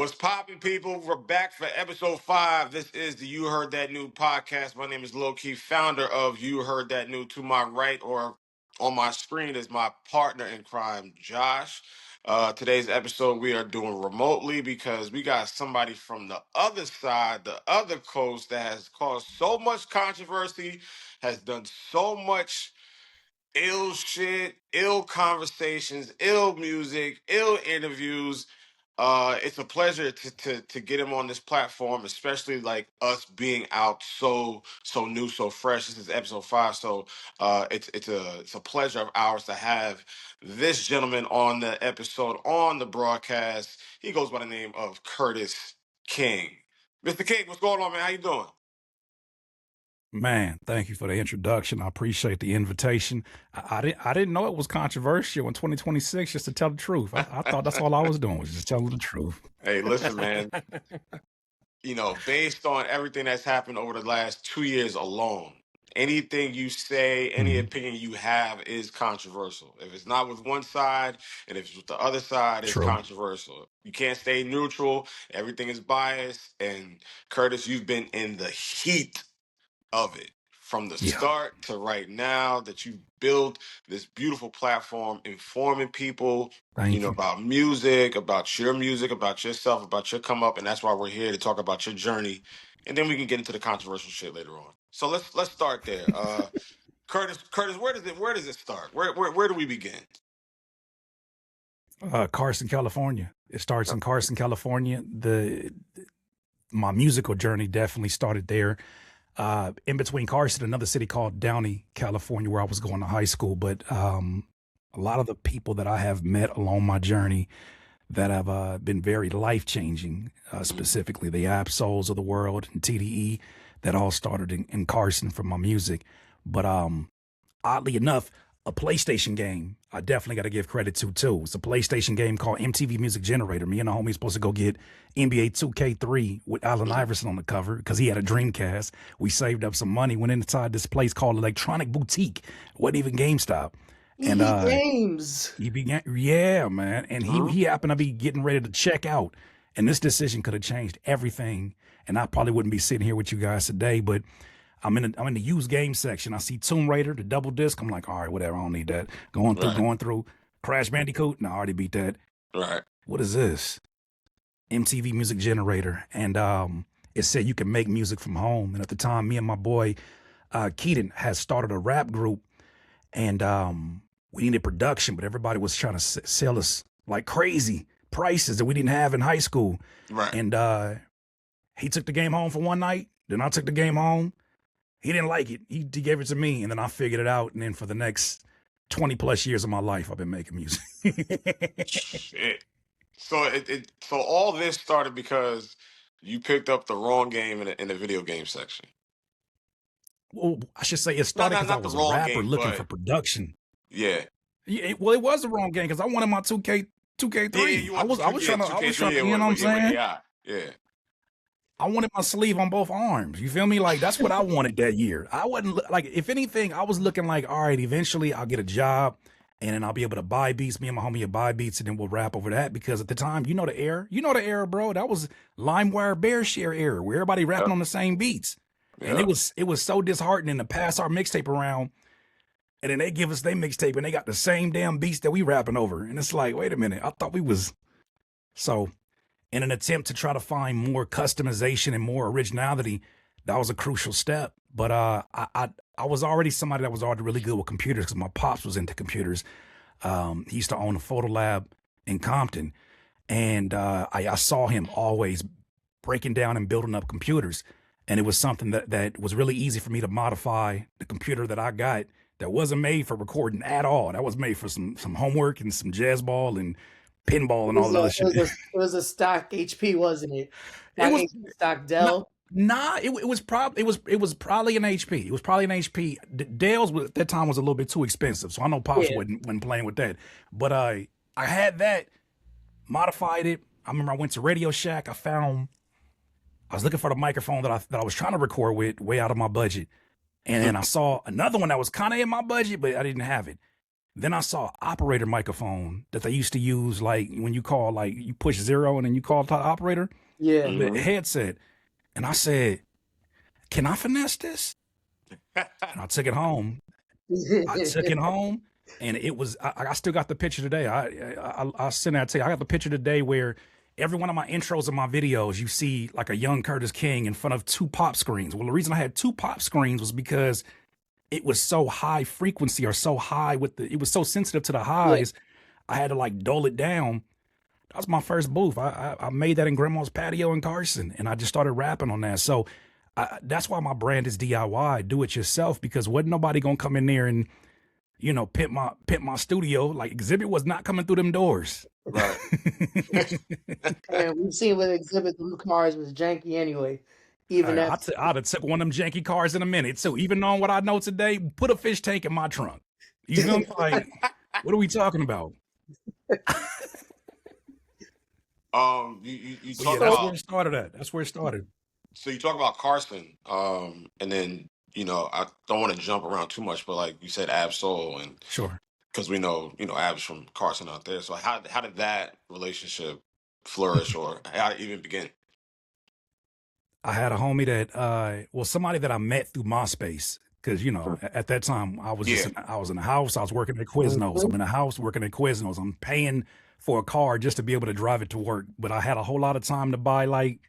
What's poppin', people? We're back for episode 5. This is the You Heard That New podcast. My name is LowKey, founder of You Heard That New. To my right or on my screen is my partner in crime, Josh. Today's episode we are doing remotely because we got somebody from the other side, the other coast, that has caused so much controversy, has done so much ill shit, ill conversations, ill music, ill interviews. It's a pleasure to get him on this platform, especially like us being out so new, so fresh. This is episode 5, so it's a pleasure of ours to have this gentleman on the episode, on the broadcast. He goes by the name of Curtis King. Mr. King, what's going on, man? How you doing? Man, thank you for the introduction. I appreciate the invitation. I didn't know it was controversial in 2026, just to tell the truth. I thought that's all I was doing, was just telling the truth. Hey, listen, man. Based on everything that's happened over the last 2 years alone, anything you say, any opinion you have is controversial. If it's not with one side and if it's with the other side, it's True. controversial. You can't stay neutral. Everything is biased. And Curtis, you've been in the heat of it from the start to right now, that you built this beautiful platform informing people about music, about yourself, about your come up. And that's why we're here to talk about your journey, and then we can get into the controversial shit later on. So let's start there. Curtis, where does it start? Where do we begin? Carson, California. It starts in Carson, California. My musical journey definitely started there. In between Carson, another city called Downey, California, where I was going to high school. But a lot of the people that I have met along my journey that have been very life-changing, specifically the Absols of the world and TDE, that all started in Carson from my music. But oddly enough, a PlayStation game I definitely got to give credit to too. It's a PlayStation game called MTV Music Generator. Me and the homie supposed to go get NBA 2K3 with Allen Iverson on the cover because he had a Dreamcast. We saved up some money, went inside this place called Electronic Boutique. It wasn't even GameStop. And games. He began, yeah, man. And he happened to be getting ready to check out. And this decision could have changed everything. And I probably wouldn't be sitting here with you guys today, but I'm in the used game section. I see Tomb Raider, the double disc. I'm like, all right, whatever. I don't need that. Going through Crash Bandicoot. No, I already beat that. Right. What is this? MTV Music Generator. And it said you can make music from home. And at the time, me and my boy Keaton had started a rap group, and we needed production, but everybody was trying to sell us like crazy prices that we didn't have in high school. Right. And he took the game home for one night. Then I took the game home. He didn't like it. He gave it to me, and then I figured it out. And then for the next 20 plus years of my life, I've been making music. Shit. So so all this started because you picked up the wrong game in the video game section. Well, I should say it started because I was a rapper looking for production. Yeah. It was the wrong game because I wanted my 2K3. Yeah, I was trying to, you know what I'm saying? Yeah. I wanted my sleeve on both arms. You feel me? Like, that's what I wanted that year. I wasn't like, if anything, I was looking like, all right, eventually I'll get a job and then I'll be able to buy beats. Me and my homie will buy beats, and then we'll rap over that. Because at the time, you know the era, bro. That was LimeWire BearShare era, where everybody rapping on the same beats. And it was so disheartening to pass our mixtape around, and then they give us their mixtape and they got the same damn beats that we rapping over. And it's like, wait a minute, I thought we was. So in an attempt to try to find more customization and more originality, that was a crucial step. But I was already somebody that was already really good with computers because my pops was into computers. He used to own a photo lab in Compton. And I saw him always breaking down and building up computers. And it was something that was really easy for me to modify the computer that I got that wasn't made for recording at all. That was made for some homework and some jazz ball and pinball and all that other shit. It was a stock HP, wasn't it? Stock Dell. It was probably an HP. It was probably an HP. Dell's at that time was a little bit too expensive, so I know Pops wasn't playing with that. But I had that, modified it. I remember I went to Radio Shack. I was looking for the microphone that I was trying to record with, way out of my budget, and then I saw another one that was kind of in my budget, but I didn't have it. Then I saw operator microphone that they used to use, like when you call, like you push 0 and then you call the operator. Yeah. The headset. And I said, can I finesse this? And I took it home. And it was, I still got the picture today. I'll send that to you. I got the picture today where every one of my intros of my videos, you see like a young Curtis King in front of 2 pop screens. Well, the reason I had 2 pop screens was because it was so high frequency, or so high it was so sensitive to the highs. I had to like dull it down. That was my first booth. I made that in Grandma's patio in Carson, and I just started rapping on that. So that's why my brand is DIY, do it yourself, because wasn't nobody gonna come in there and, you know, pimp my studio. Like Exhibit was not coming through them doors. Right. And we've seen with Exhibit, the cars was janky anyway. Even I'd have took one of them janky cars in a minute. So even knowing what I know today, put a fish tank in my trunk. You know, like, what are we talking about? You talk that's about where it started at. That's where it started. So you talk about Carson, and then I don't want to jump around too much, but like you said, Ab Soul, and Sure. because we know Ab's from Carson out there. So how did that relationship flourish, or how did it even begin? I had a homie that, somebody that I met through MySpace, because at that time I was I was in the house. I was working at Quiznos. I'm in the house working at Quiznos. I'm paying for a car just to be able to drive it to work, but I had a whole lot of time to buy like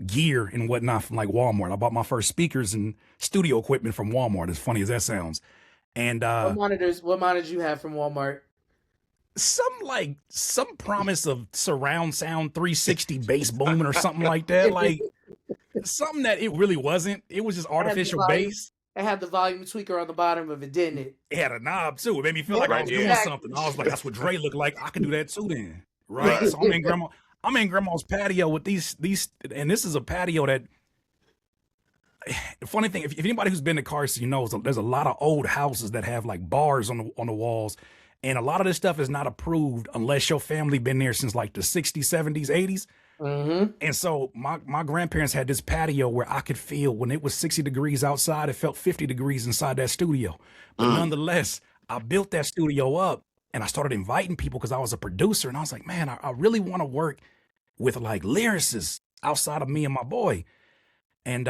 gear and whatnot from like Walmart. I bought my first speakers and studio equipment from Walmart, as funny as that sounds. And what monitors you have from Walmart? Some promise of surround sound 360 bass booming or something like that. Like something that it really wasn't. It was just artificial bass. It had the volume tweaker on the bottom of it, didn't it? It had a knob too. It made me feel like I was doing something. I was like, that's what Dre looked like. I could do that too then. Right. So I'm in grandma's patio with these, and this is a patio that, the funny thing, if anybody who's been to Carson knows, there's a lot of old houses that have like bars on the walls, and a lot of this stuff is not approved unless your family been there since like the 60s, 70s, 80s. Mm-hmm. And so my grandparents had this patio where I could feel when it was 60 degrees outside, it felt 50 degrees inside that studio. But nonetheless, I built that studio up. And I started inviting people because I was a producer, and I was like, man, I really want to work with like lyricists outside of me and my boy. And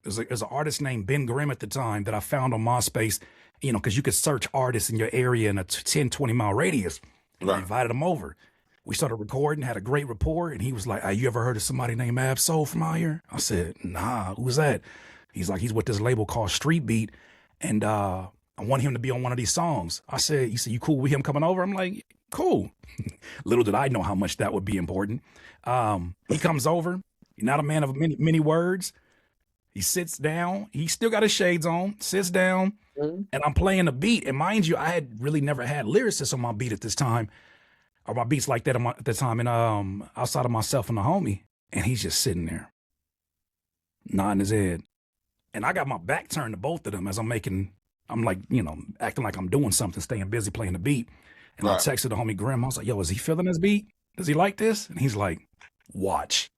there's an artist named Ben Grimm at the time that I found on MySpace, because you could search artists in your area in a 10, 20-mile radius. And I invited him over. We started recording, had a great rapport, and he was like, you ever heard of somebody named Ab Soul from out here? I said, nah, who's that? He's like, he's with this label called Street Beat, and I want him to be on one of these songs. He said, you cool with him coming over? I'm like, cool. Little did I know how much that would be important. He comes over. He's not a man of many words. He sits down. He still got his shades on, sits down, and I'm playing a beat. And mind you, I had really never had lyricists on my beat at this time, or my beats like that at the time, and outside of myself and the homie. And he's just sitting there, nodding his head. And I got my back turned to both of them as I'm like, acting like I'm doing something, staying busy playing the beat. And I texted the homie Grim. I was like, yo, is he feeling this beat? Does he like this? And he's like, watch.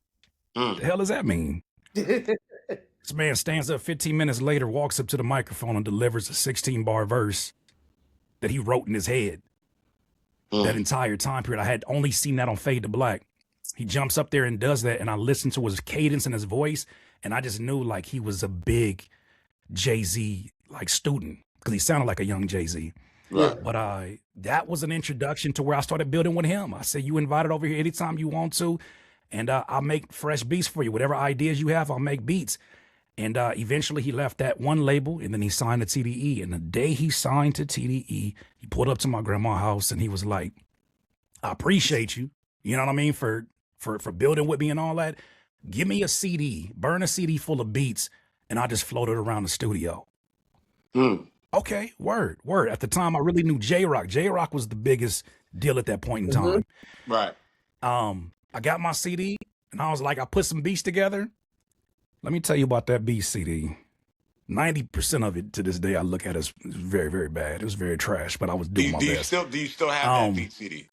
What the hell does that mean? This man stands up 15 minutes later, walks up to the microphone and delivers a 16-bar verse that he wrote in his head. That entire time period. I had only seen that on Fade to Black. He jumps up there and does that, and I listened to his cadence and his voice, and I just knew like he was a big Jay-Z like student, because he sounded like a young Jay-Z. Right. But that was an introduction to where I started building with him. I said, you invited over here anytime you want to, and I'll make fresh beats for you. Whatever ideas you have, I'll make beats. And eventually he left that one label, and then he signed to TDE. And the day he signed to TDE, he pulled up to my grandma's house, and he was like, I appreciate you. You know what I mean? For building with me and all that. Give me a CD, burn a CD full of beats, and I just floated around the studio. Okay, word. At the time, I really knew J-Rock. J-Rock was the biggest deal at that point in time. Right. I got my CD, and I was like, I put some beats together. Let me tell you about that beat CD. 90% of it to this day I look at as very, very bad. It was very trash, but I was doing my best. Do you still have that beat CD?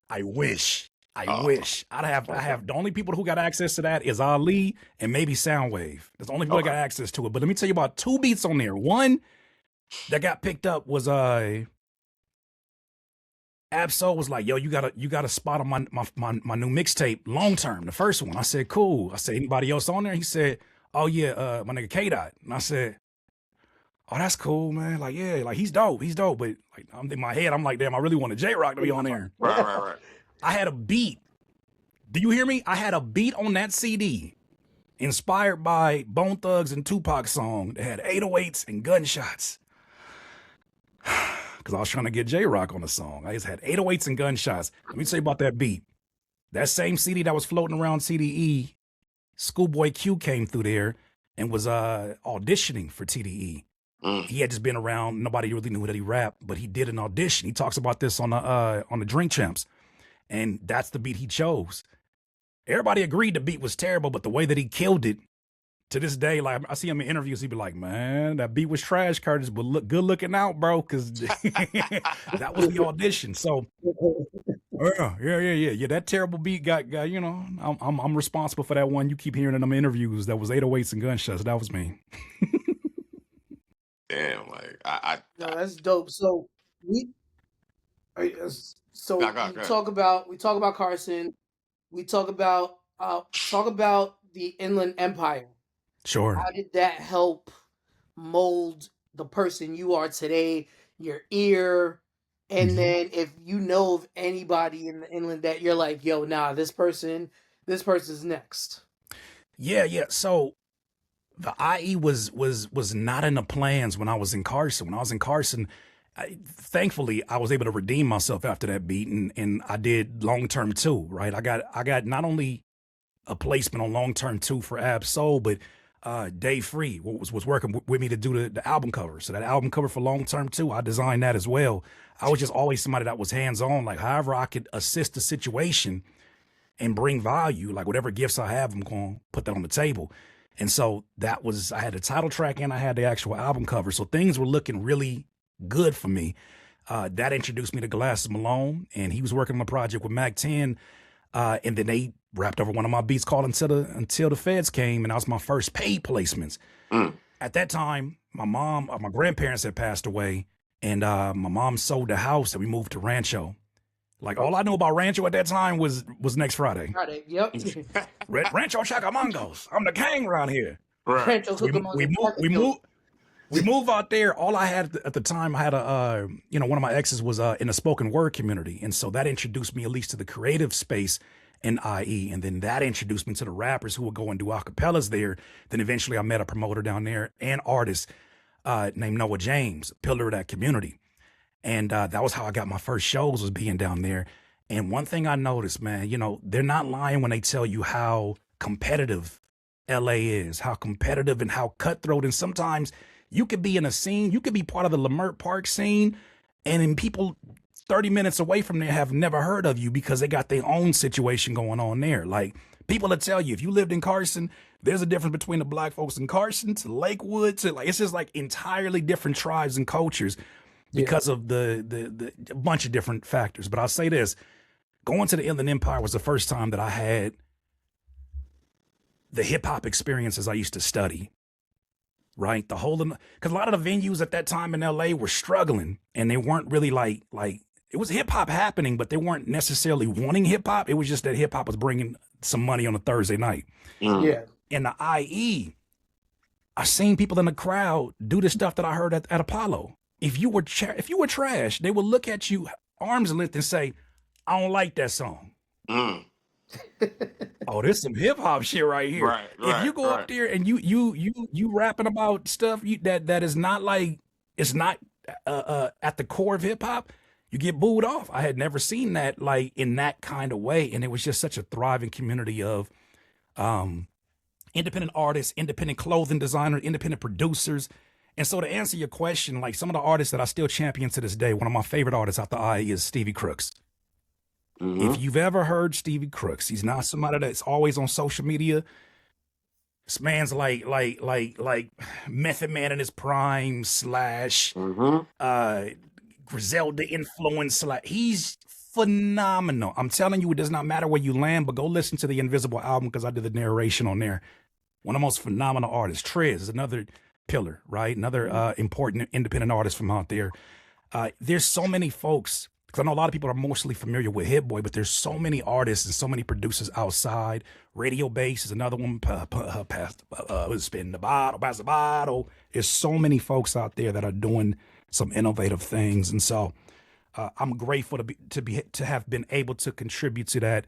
I wish. I wish. I have the only people who got access to that is Ali and maybe Soundwave. That's the only people that got access to it. But let me tell you about two beats on there. One, that got picked up was Absol was like, yo, you got a spot on my new mixtape, Long Term, the first one. I said, cool. I said, anybody else on there? He said, oh yeah, my nigga K-Dot. And I said, oh, that's cool, man. Like, yeah, like he's dope. But like I'm in my head, I'm like, damn, I really wanted J-Rock to be on there. Right. I had a beat. Do you hear me? I had a beat on that CD inspired by Bone Thugs and Tupac song that had 808s and gunshots. Because I was trying to get J-Rock on the song. I just had 808s and gunshots. Let me tell you about that beat. That same CD that was floating around CDE, Schoolboy Q came through there and was auditioning for TDE. He had just been around. Nobody really knew that he rapped, but he did an audition. He talks about this on the Drink Champs, and that's the beat he chose. Everybody agreed the beat was terrible, but the way that he killed it, to this day, like I see him in interviews, he'd be like, "Man, that beat was trash, Curtis, but look good looking out, bro," because that was the audition. So, yeah. That terrible beat got you know, I'm responsible for that one. You keep hearing in them interviews that was 808s and gunshots. That was me. Damn, like No, that's dope. So we, so Go ahead. we talk about Carson. We talk about the Inland Empire. Sure. How did that help mold the person you are today? Your ear, and then if you know of anybody in the inland that you're like, yo, nah, this person's next. Yeah. So the IE was not in the plans when I was in Carson. When I was in Carson, thankfully I was able to redeem myself after that beat, and I did Long Term 2, right? I got not only a placement on Long Term 2 for Ab Soul, but Dave Free was working with me to do the album cover. So that album cover for Long Term 2, I designed that as well. I was just always somebody that was hands-on, like however I could assist the situation and bring value, like whatever gifts I have, I'm going to put that on the table. And so I had the title track and I had the actual album cover. So things were looking really good for me. That introduced me to Glasses Malone, and he was working on a project with Mac 10. And then they rapped over one of my beats called Until the Feds Came, and that was my first paid placements. At that time, my grandparents had passed away, and my mom sold the house and we moved to Rancho. Like all I knew about Rancho at that time was Next Friday. Yep. Rancho Chacamangos. I'm the king around here. Right. Rancho We moved out there. All I had at the time, I had one of my exes was in the spoken word community. And so that introduced me at least to the creative space in IE. And then that introduced me to the rappers who would go and do acapellas there. Then eventually I met a promoter down there and artist named Noah James, pillar of that community. And that was how I got my first shows, was being down there. And one thing I noticed, man, they're not lying when they tell you how competitive LA is, how competitive and how cutthroat. And sometimes you could be in a scene, you could be part of the Lamert Park scene, and then people 30 minutes away from there have never heard of you because they got their own situation going on there. Like, people will tell you, if you lived in Carson, there's a difference between the black folks in Carson to Lakewood to it's just like entirely different tribes and cultures because of the bunch of different factors. But I'll say this, going to the Inland Empire was the first time that I had the hip hop experiences I used to study. Right, because a lot of the venues at that time in LA were struggling, and they weren't really like it was hip hop happening, but they weren't necessarily wanting hip hop. It was just that hip hop was bringing some money on a Thursday night. Yeah, in the IE, I seen people in the crowd do the stuff that I heard at Apollo. If you were trash, they would look at you arm's length and say, "I don't like that song." Oh, this some hip hop shit right here. Right, if you go up there and you rapping about stuff that is not like, it's not at the core of hip hop, you get booed off. I had never seen that like in that kind of way, and it was just such a thriving community of independent artists, independent clothing designers, independent producers. And so to answer your question, like some of the artists that I still champion to this day, one of my favorite artists out the IE is Stevie Crooks. If you've ever heard Stevie Crooks, he's not somebody that's always on social media. This man's like Method Man in his prime / Griselda influence. He's phenomenal. I'm telling you, it does not matter where you land, but go listen to the Invisible album because I did the narration on there. One of the most phenomenal artists. Trez is another pillar, right? Another important independent artist from out there. There's so many folks, because I know a lot of people are mostly familiar with Hit Boy, but there's so many artists and so many producers outside. Radio Bass is another one. Spin the bottle, pass the bottle. There's so many folks out there that are doing some innovative things, and so I'm grateful to have been able to contribute to that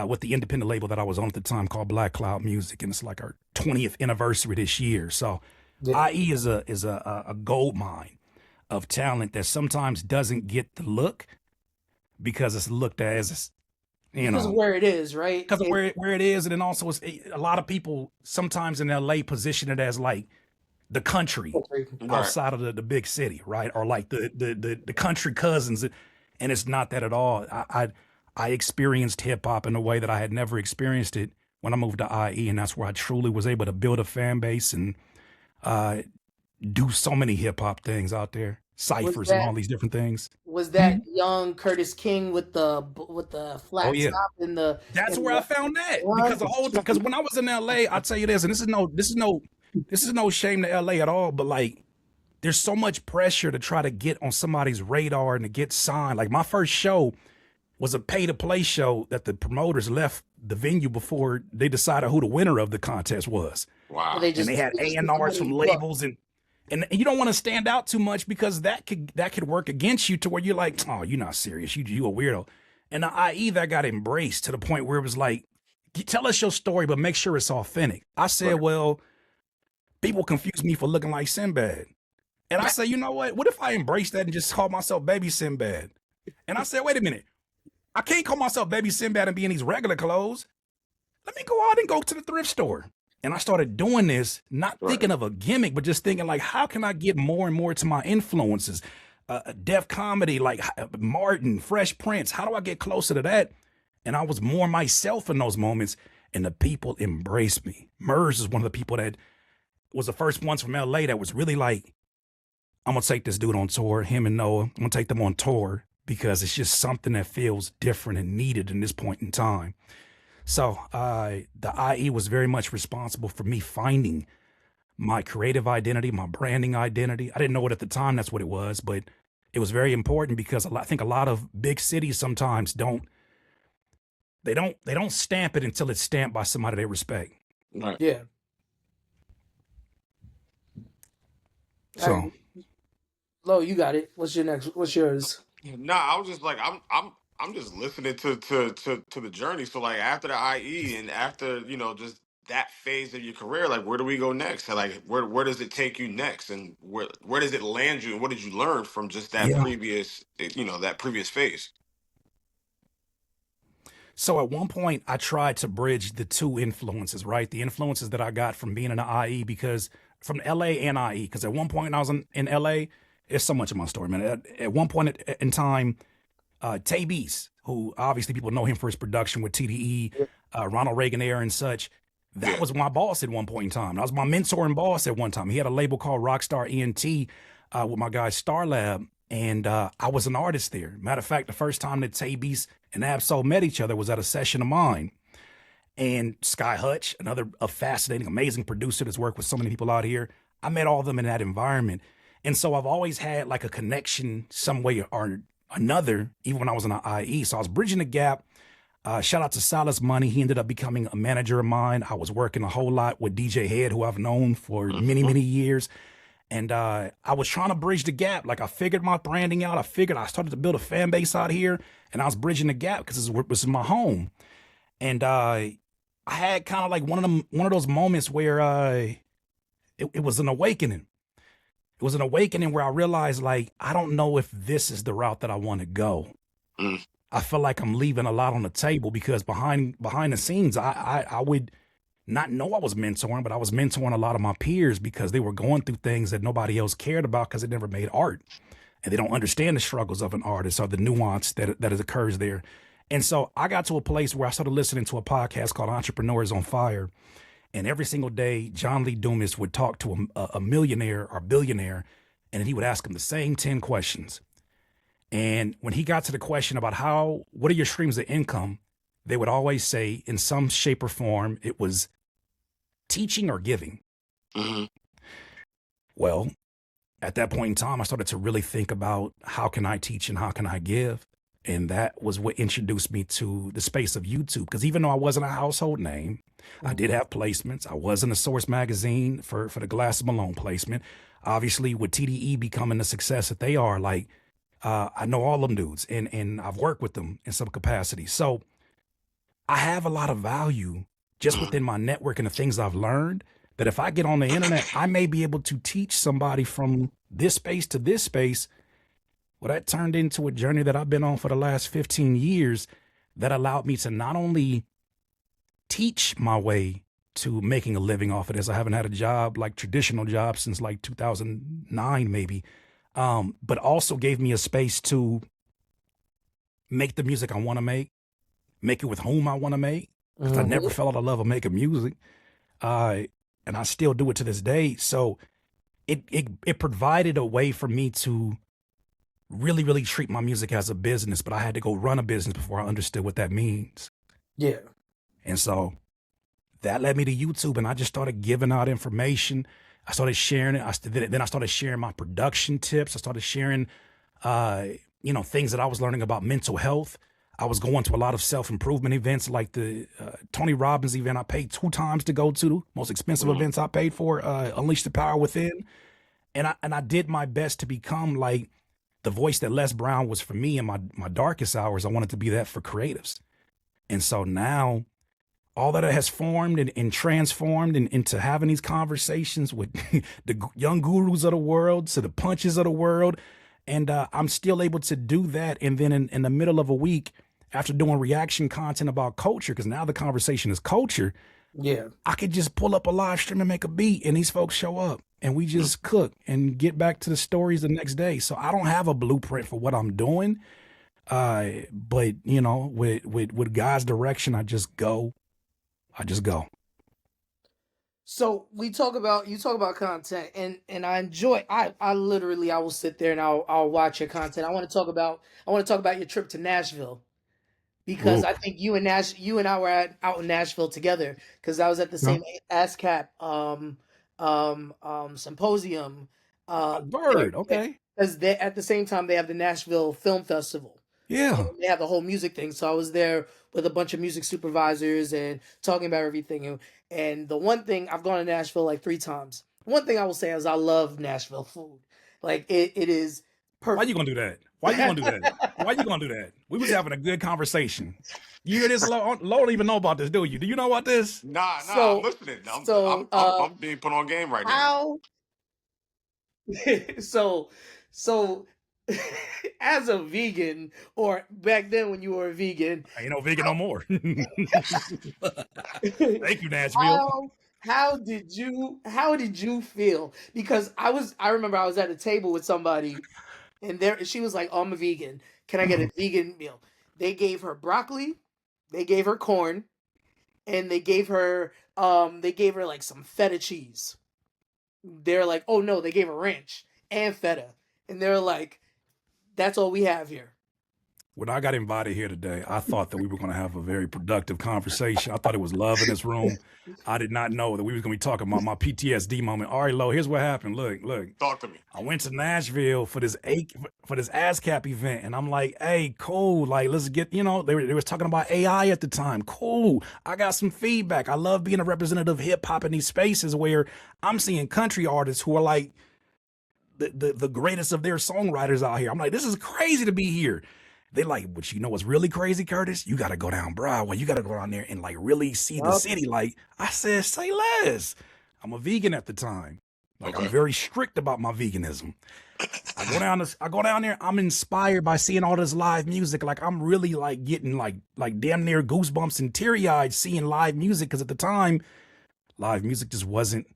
with the independent label that I was on at the time called Black Cloud Music, and it's like our 20th anniversary this year. So, IE is a gold mine of talent that sometimes doesn't get the look because it's looked at as, because of where it is, right? Because of where it is, and then also a lot of people sometimes in LA position it as like the country outside of the big city, right? Or like the country cousins, and it's not that at all. I experienced hip hop in a way that I had never experienced it when I moved to IE, and that's where I truly was able to build a fan base and do so many hip hop things out there, ciphers and all these different things. Was that young Curtis King with the flat top in the? That's where I found that because when I was in LA, I'll tell you this, and this is no shame to LA at all, but like there's so much pressure to try to get on somebody's radar and to get signed. Like my first show was a pay-to-play show that the promoters left the venue before they decided who the winner of the contest was. Wow. And they had A&Rs from labels and you don't want to stand out too much because that could work against you to where you're like, oh, you're not serious. You a weirdo. And the IE that got embraced to the point where it was like, tell us your story, but make sure it's authentic. I said, well, people confuse me for looking like Sinbad. And I said, you know what if I embrace that and just call myself Baby Sinbad? And I said, wait a minute. I can't call myself Baby Sinbad and be in these regular clothes. Let me go out and go to the thrift store. And I started doing this, not thinking of a gimmick, but just thinking like, how can I get more and more to my influences? Def comedy, like Martin, Fresh Prince. How do I get closer to that? And I was more myself in those moments, and the people embraced me. Murs is one of the people that was the first ones from LA that was really like, I'm going to take this dude on tour, him and Noah. I'm going to take them on tour because it's just something that feels different and needed in this point in time. So the IE was very much responsible for me finding my creative identity, my branding identity. I didn't know it at the time, that's what it was, but it was very important because I think a lot of big cities sometimes don't stamp it until it's stamped by somebody they respect. Right. Yeah. So, Lo, you got it. What's yours? Nah, I was just like, I'm just listening to the journey. So like after the IE and after, just that phase of your career, like where do we go next? And like where does it take you next? And where does it land you? And what did you learn from just that previous, that previous phase? So at one point I tried to bridge the two influences, right? The influences that I got from being in the IE because from LA and IE, because at one point when I was in LA, it's so much of my story, man. At one point in time, Tay Beast, who obviously people know him for his production with TDE, Ronald Reagan era and such, that was my boss at one point in time. That was my mentor and boss at one time. He had a label called Rockstar ENT with my guy Starlab, and I was an artist there. Matter of fact, the first time that Tay Beast and Absol met each other was at a session of mine. And Sky Hutch, another fascinating, amazing producer that's worked with so many people out here, I met all of them in that environment. And so I've always had like a connection some way or another, even when I was in the IE. So I was bridging the gap. Shout out to Silas Money. He ended up becoming a manager of mine. I was working a whole lot with DJ Head, who I've known for many, many years. And I was trying to bridge the gap. Like I figured my branding out. I started to build a fan base out here, and I was bridging the gap because it was my home. And I had kind of like one of those moments where it was an awakening. It was an awakening where I realized, like, I don't know if this is the route that I want to go. I feel like I'm leaving a lot on the table because behind the scenes, I would not know I was mentoring, but I was mentoring a lot of my peers because they were going through things that nobody else cared about because they never made art. And they don't understand the struggles of an artist or the nuance that occurs there. And so I got to a place where I started listening to a podcast called Entrepreneurs on Fire. And every single day, John Lee Dumas would talk to a millionaire or billionaire, and he would ask him the same 10 questions. And when he got to the question about what are your streams of income, they would always say in some shape or form, it was teaching or giving. Well, at that point in time, I started to really think about how can I teach and how can I give? And that was what introduced me to the space of YouTube. Because even though I wasn't a household name, I did have placements. I was in the Source magazine for the Glass of Malone placement. Obviously, with TDE becoming the success that they are, like, I know all them dudes and I've worked with them in some capacity. So I have a lot of value just within my network and the things I've learned that if I get on the internet, I may be able to teach somebody from this space to this space. Well, that turned into a journey that I've been on for the last 15 years that allowed me to not only teach my way to making a living off of this. I haven't had a job, like traditional job, since like 2009, maybe, but also gave me a space to make the music I want to make it with whom I want to make. Because I never felt the love of making music. And I still do it to this day. So it provided a way for me to really, really treat my music as a business, but I had to go run a business before I understood what that means. Yeah. And so that led me to YouTube, and I just started giving out information. I started sharing it. Then I started sharing my production tips. I started sharing, things that I was learning about mental health. I was going to a lot of self-improvement events like the Tony Robbins event I paid 2 times to go to, most expensive events I paid for, Unleash the Power Within. And I did my best to become like the voice that Les Brown was for me in my darkest hours. I wanted to be that for creatives. And so now all that it has formed and transformed into having these conversations with the young gurus of the world, to the punches of the world. And I'm still able to do that. And then in the middle of a week, after doing reaction content about culture, because now the conversation is culture, I could just pull up a live stream and make a beat, and these folks show up, and we just cook and get back to the stories the next day. So I don't have a blueprint for what I'm doing, but with God's direction, I just go. So you talk about content, and I enjoy. I literally I will sit there and I'll watch your content. I want to talk about your trip to Nashville, because I think you and I were out in Nashville together, because I was at the same ASCAP symposium. Bird, okay. Because at the same time they have the Nashville Film Festival. Yeah. And they have the whole music thing. So I was there with a bunch of music supervisors and talking about everything. And the one thing, I've gone to Nashville like 3 times. One thing I will say is I love Nashville food. Like it is perfect. Why you gonna do that? Why you gonna do that? We was having a good conversation. You hear this? Lord don't even know about this, do you? Do you know about this? Nah, So- I'm listening. so, I'm being put on game right now. So as a vegan, or back then when you were a vegan, I ain't no vegan no more. Thank you, Nashville. How did you feel? Because I remember I was at a table with somebody, and she was like, "Oh, I'm a vegan. Can I get a vegan meal?" They gave her broccoli, they gave her corn, and they gave her like some feta cheese. They're like, "Oh no," they gave her ranch and feta, and they're like, "That's all we have here." When I got invited here today, I thought that we were going to have a very productive conversation. I thought it was love in this room. I did not know that we was going to be talking about my PTSD moment. All right, Lo, here's what happened. Look. Talk to me. I went to Nashville for this ASCAP event, and I'm like, hey, cool. Like, let's get, they was talking about AI at the time. Cool. I got some feedback. I love being a representative of hip hop in these spaces where I'm seeing country artists who are like the greatest of their songwriters out here. I'm like, this is crazy to be here. They like, but you know what's really crazy, Curtis? You got to go down Broadway. You got to go down there and like really see the city. Like I said, say less. I'm a vegan at the time. Like I'm very strict about my veganism. I go down there. I'm inspired by seeing all this live music. Like I'm really like getting like damn near goosebumps and teary eyed seeing live music. Cause at the time, live music just wasn't.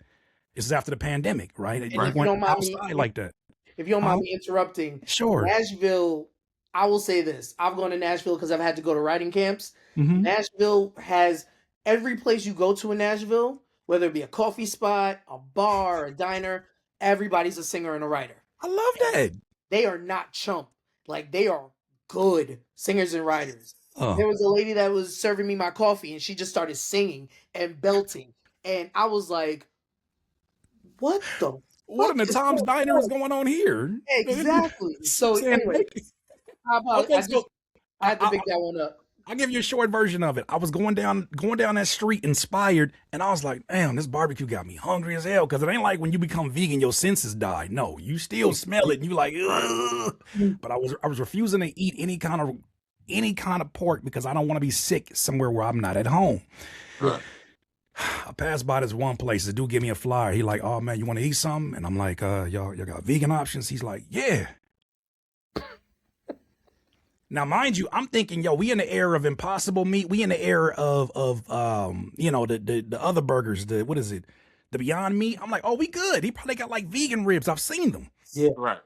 This is after the pandemic, right? And You weren't outside like that. If you don't mind me interrupting, sure. Nashville, I will say this. I've gone to Nashville because I've had to go to writing camps. Mm-hmm. Nashville has every place you go to in Nashville, whether it be a coffee spot, a bar, a diner, everybody's a singer and a writer. I love that. They are not chump. Like they are good singers and writers. There was a lady that was serving me my coffee and she just started singing and belting. And I was like, what the what in the Tom's Diner is going on here? Exactly. So anyway, Okay, I had to pick that one up. I'll give you a short version of it. I was going down that street inspired, and I was like, damn, this barbecue got me hungry as hell. Cause it ain't like when you become vegan, your senses die. No, you still smell it and you like, ugh. But I was refusing to eat any kind of pork because I don't want to be sick somewhere where I'm not at home. Right. I passed by this one place. The dude gave me a flyer. He like, oh man, you want to eat something? And I'm like, y'all got vegan options? He's like, yeah. Now, mind you, I'm thinking, yo, we in the era of Impossible Meat. We in the era of the other burgers. What is it? The Beyond Meat. I'm like, oh, we good. He probably got like vegan ribs. I've seen them. Yeah. Right.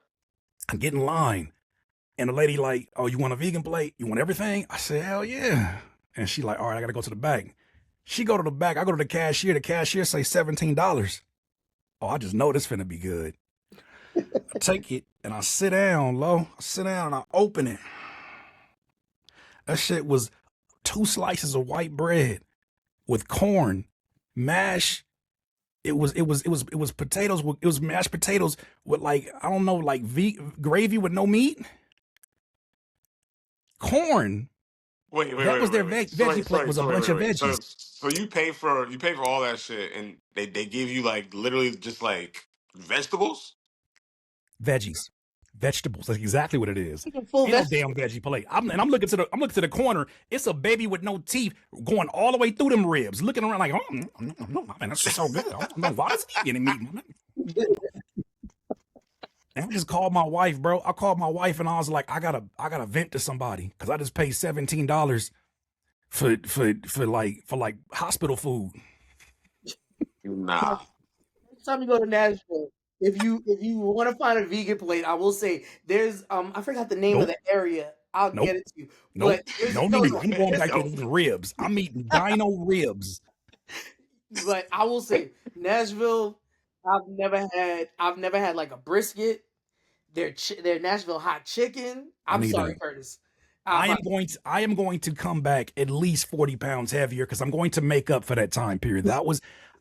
I get in line, and the lady like, oh, you want a vegan plate? You want everything? I said, hell yeah. And she like, all right, I gotta go to the back. She go to the back. I go to the cashier. The cashier say $17. Oh, I just know this finna be good. I take it and I sit down, I sit down and I open it. That shit was 2 slices of white bread with corn, mash. It was potatoes. It was mashed potatoes with like, I don't know, like gravy with no meat. Corn. Wait. That was their veggie plate. Was a bunch of veggies. So you pay for all that shit, and they give you like literally just like vegetables. Veggies. Vegetables. That's exactly what it is. Full Ain't no damn veggie plate. I'm looking to the corner. It's a baby with no teeth going all the way through them ribs, looking around like, oh, man, that's just so good. I don't know why is he getting meat. And I just called my wife, bro. I called my wife and I was like, I gotta vent to somebody because I just paid $17 for like hospital food. Nah. Next time you go to Nashville, if you want to find a vegan plate, I will say there's I forgot the name of the area. I'll get it to you. No. I'm going back No. to eating ribs. I'm eating dino ribs. But I will say Nashville, I've never had like a brisket. Their Nashville hot chicken. I'm sorry, Curtis. I am going to come back at least 40 pounds heavier because I'm going to make up for that time period.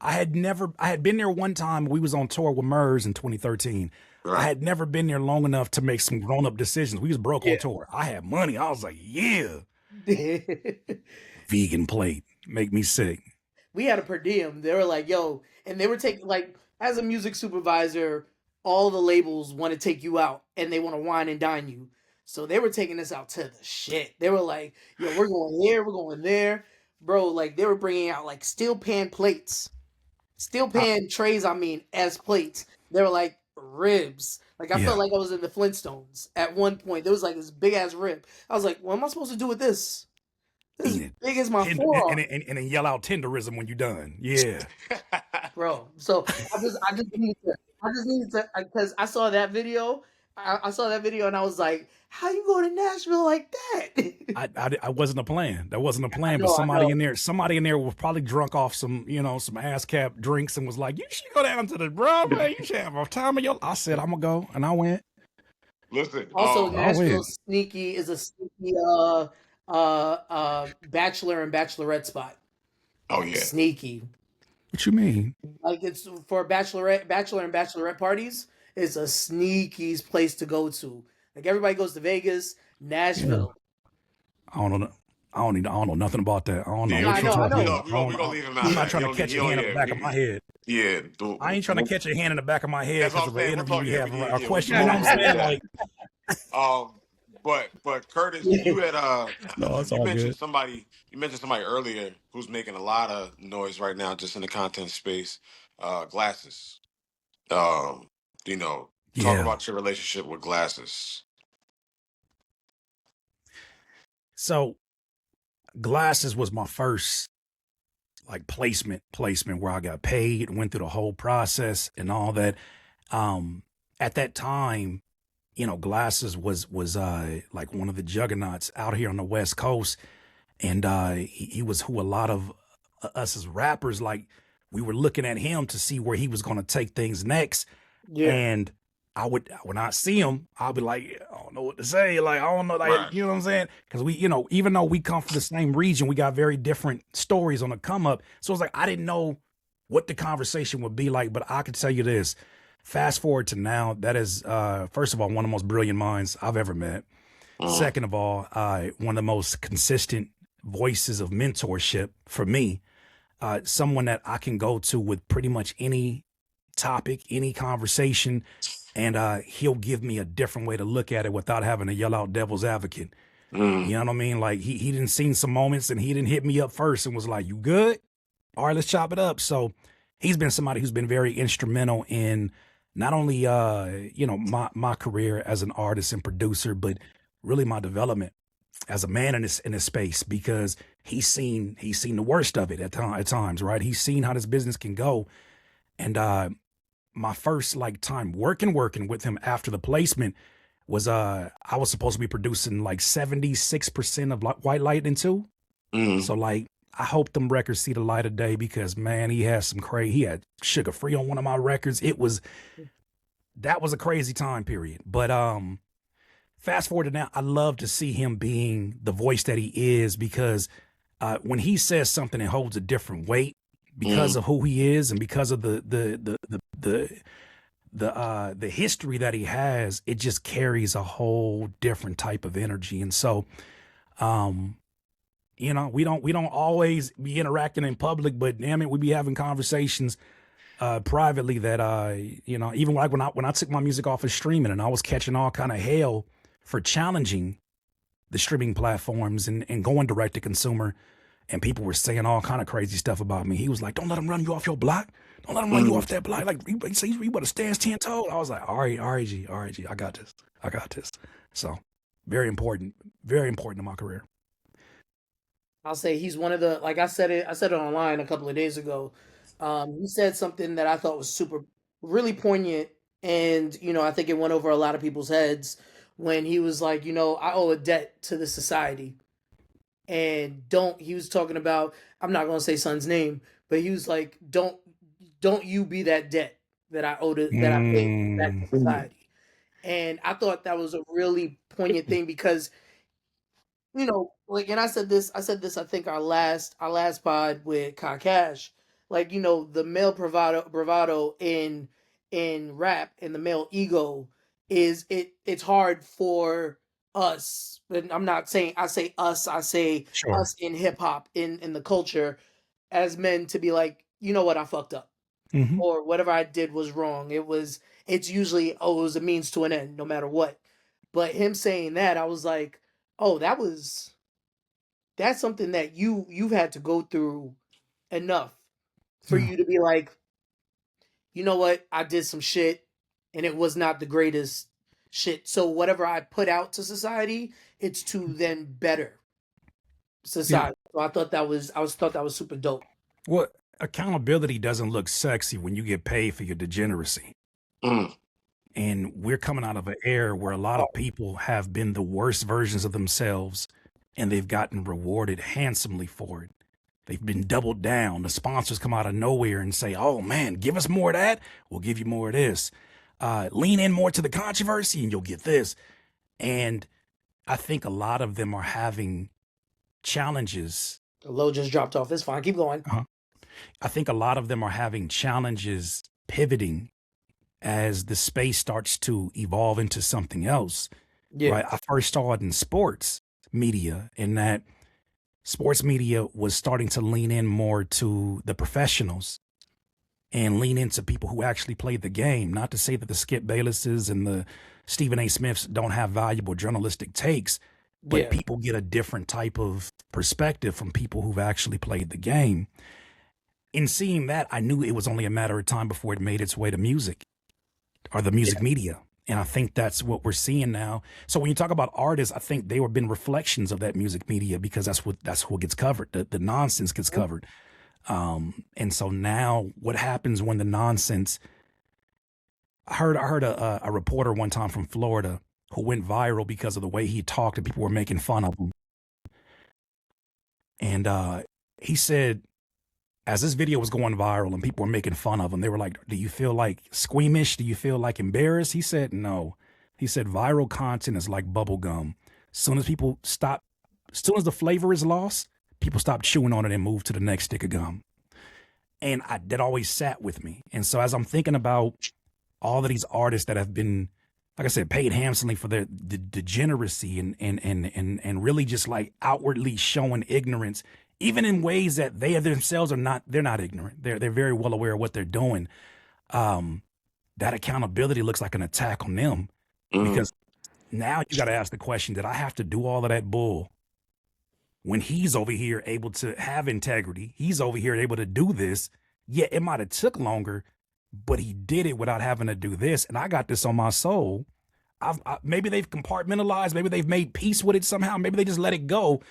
I had been there one time. We was on tour with Murs in 2013. Right. I had never been there long enough to make some grown-up decisions. We was broke on tour. I had money. I was like, yeah. Vegan plate. Make me sick. We had a per diem. They were like, yo, and they were taking, like, as a music supervisor, all the labels want to take you out and they want to wine and dine you. So they were taking us out to the shit. They were like, yo, we're going here, we're going there. Bro, like, they were bringing out, like, steel pan plates. Steel pan trays, as plates. They were like ribs. Like, I felt like I was in the Flintstones at one point. There was like this big ass rib. I was like, what am I supposed to do with this? This is big as my forearm. And then yell out tenderism when you're done. Yeah. Bro, so I just need to, because I saw that video. I saw that video and I was like, how you go to Nashville like that? I wasn't a plan. That wasn't a plan, but somebody in there was probably drunk off some ass cap drinks and was like, you should go down to the Broadway. You should have a time of your. I said, I'm gonna go, and I went. Listen. Also, Nashville is a sneaky bachelor and bachelorette spot. Oh yeah. Sneaky. What you mean? Like, it's for bachelor and bachelorette parties. It's a sneaky place to go to. Like, everybody goes to Vegas, Nashville. Yeah. I don't know nothing about that. I don't know what you're talking about. We're gonna leave him out. I'm not trying to catch your hand in the back of my head. Yeah. I ain't trying to catch your hand in the back of my head because of the interview we have. Our question, you know what I'm saying? Like, but Curtis, you had you mentioned somebody earlier who's making a lot of noise right now just in the content space. Glasses. Talk about your relationship with Glasses. So Glasses was my first like placement where I got paid, went through the whole process and all that. At that time, Glasses was like one of the juggernauts out here on the West Coast. And he was who a lot of us as rappers, like, we were looking at him to see where he was going to take things next. Yeah. And when I see him, I'll be like, I don't know what to say. Like, I don't know, like, right. You know what I'm saying? Because we, even though we come from the same region, we got very different stories on the come up. So it's like, I didn't know what the conversation would be like, but I could tell you this. Fast forward to now, that is, first of all, one of the most brilliant minds I've ever met. Second of all, one of the most consistent voices of mentorship for me. Someone that I can go to with pretty much any topic, any conversation, and he'll give me a different way to look at it without having to yell out devil's advocate. You know what I mean? Like he didn't seen some moments and he didn't hit me up first and was like, "You good? All right, let's chop it up." So he's been somebody who's been very instrumental in not only my career as an artist and producer, but really my development as a man in this space, because he's seen the worst of it at times, right? He's seen how this business can go. And my first time working with him after the placement was I was supposed to be producing 76% of White Lightning 2. So I hope them records see the light of day, because man, he had he had Sugar Free on one of my records. That was a crazy time period. But fast forward to now, I love to see him being the voice that he is, because when he says something, it holds a different weight because of who he is and because of the history that he has. It just carries a whole different type of energy. And so, we don't always be interacting in public, but damn it, we be having conversations privately that even when I took my music off of streaming and I was catching all kind of hell for challenging the streaming platforms and going direct to consumer, and people were saying all kind of crazy stuff about me. He was like, "Don't let them run you off your block. Don't let them run you off that block. Like, you better stand 10 toes." I was like, all right, G, I got this. So very important in my career. I'll say he's one of the, like I said it online a couple of days ago. He said something that I thought was really poignant. And, I think it went over a lot of people's heads when he was like, I owe a debt to the society. And he was talking about, I'm not going to say son's name, but he was like, don't you be that debt that I owe that I paid back to society. And I thought that was a really poignant thing, because, and I said this, I think our last pod with Ka Cash, the male bravado in rap and the male ego it's hard for us, and I'm not saying I say us us in hip hop, in the culture, as men, to be like, you know what, I fucked up. Or whatever I did was wrong. It's usually, it was a means to an end, no matter what. But him saying that, I was like, oh, that's something that you've had to go through enough for you to be like, you know what, I did some shit and it was not the greatest shit. So whatever I put out to society, it's to then better society. So I thought that was super dope. Well, accountability doesn't look sexy when you get paid for your degeneracy. And we're coming out of an era where a lot of people have been the worst versions of themselves, and they've gotten rewarded handsomely for it. They've been doubled down. The sponsors come out of nowhere and say, "Oh man, give us more of that. We'll give you more of this. Lean in more to the controversy and you'll get this." And I think a lot of them are having challenges. The low just dropped off. It's fine. Keep going. I think a lot of them are having challenges pivoting as the space starts to evolve into something else. Yeah. Right. I first saw it in sports media, in that sports media was starting to lean in more to the professionals and lean into people who actually played the game. Not to say that the Skip Baylesses and the Stephen A. Smiths don't have valuable journalistic takes, but people get a different type of perspective from people who've actually played the game. In seeing that, I knew it was only a matter of time before it made its way to music, or the music media. And I think that's what we're seeing now. So when you talk about artists, I think they have been reflections of that music media, because that's what gets covered. The nonsense gets covered. And so now what happens when the nonsense, I heard a reporter one time from Florida who went viral because of the way he talked and people were making fun of him. And he said, as this video was going viral and people were making fun of him, they were like, "Do you feel like squeamish? Do you feel like embarrassed?" He said, "No." He said, "Viral content is like bubble gum. As soon as the flavor is lost, people stop chewing on it and move to the next stick of gum." And that always sat with me. And so as I'm thinking about all of these artists that have been, like I said, paid handsomely for their degeneracy and really just like outwardly showing ignorance, even in ways that they themselves are not. They're not ignorant. They're very well aware of what they're doing. That accountability looks like an attack on them, because now you got to ask the question: did I have to do all of that bull when he's over here able to have integrity? He's over here able to do this. Yeah, it might have took longer, but he did it without having to do this. And I got this on my soul. Maybe they've compartmentalized. Maybe they've made peace with it somehow. Maybe they just let it go.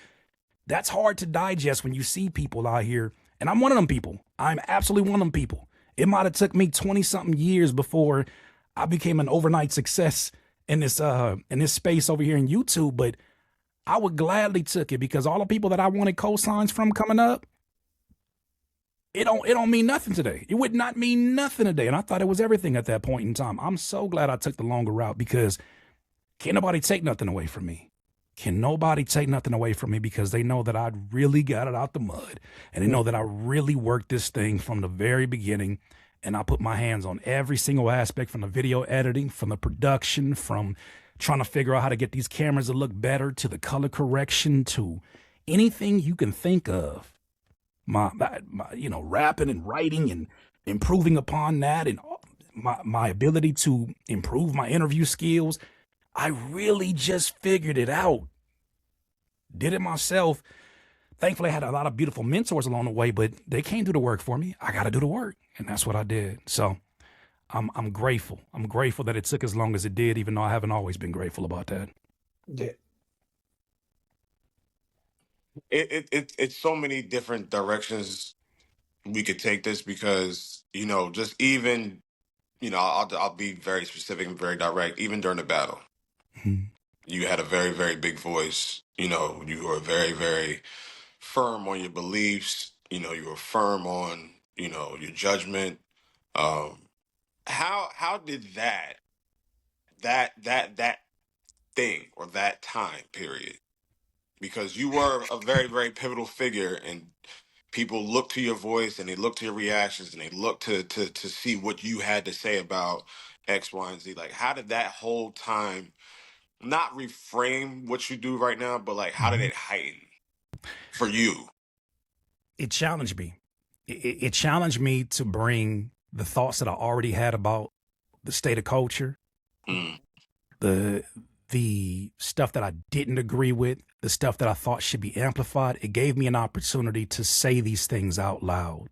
That's hard to digest when you see people out here. And I'm one of them people. I'm absolutely one of them people. It might have took me 20 something years before I became an overnight success in this space over here in YouTube. But I would gladly took it, because all the people that I wanted cosigns from coming up, it don't mean nothing today. It would not mean nothing today. And I thought it was everything at that point in time. I'm so glad I took the longer route, because can't nobody take nothing away from me. Can nobody take nothing away from me, because they know that I really got it out the mud, and they know that I really worked this thing from the very beginning. And I put my hands on every single aspect, from the video editing, from the production, from trying to figure out how to get these cameras to look better, to the color correction, to anything you can think of. My rapping and writing and improving upon that, and my ability to improve my interview skills. I really just figured it out. Did it myself. Thankfully, I had a lot of beautiful mentors along the way, but they can't do the work for me. I got to do the work, and that's what I did. So I'm grateful. I'm grateful that it took as long as it did, even though I haven't always been grateful about that. Yeah. It's so many different directions we could take this, because just even I'll be very specific and very direct. Even during the battle, you had a very, very big voice. You were very, very firm on your beliefs. You were firm on your judgment. How did that thing, or that time period, because you were a very, very pivotal figure, and people look to your voice, and they look to your reactions, and they look to see what you had to say about X, Y, and Z. Like, how did that whole time not reframe what you do right now, but like, how did it heighten for you? It challenged me. It challenged me to bring the thoughts that I already had about the state of culture, the stuff that I didn't agree with, the stuff that I thought should be amplified. It gave me an opportunity to say these things out loud,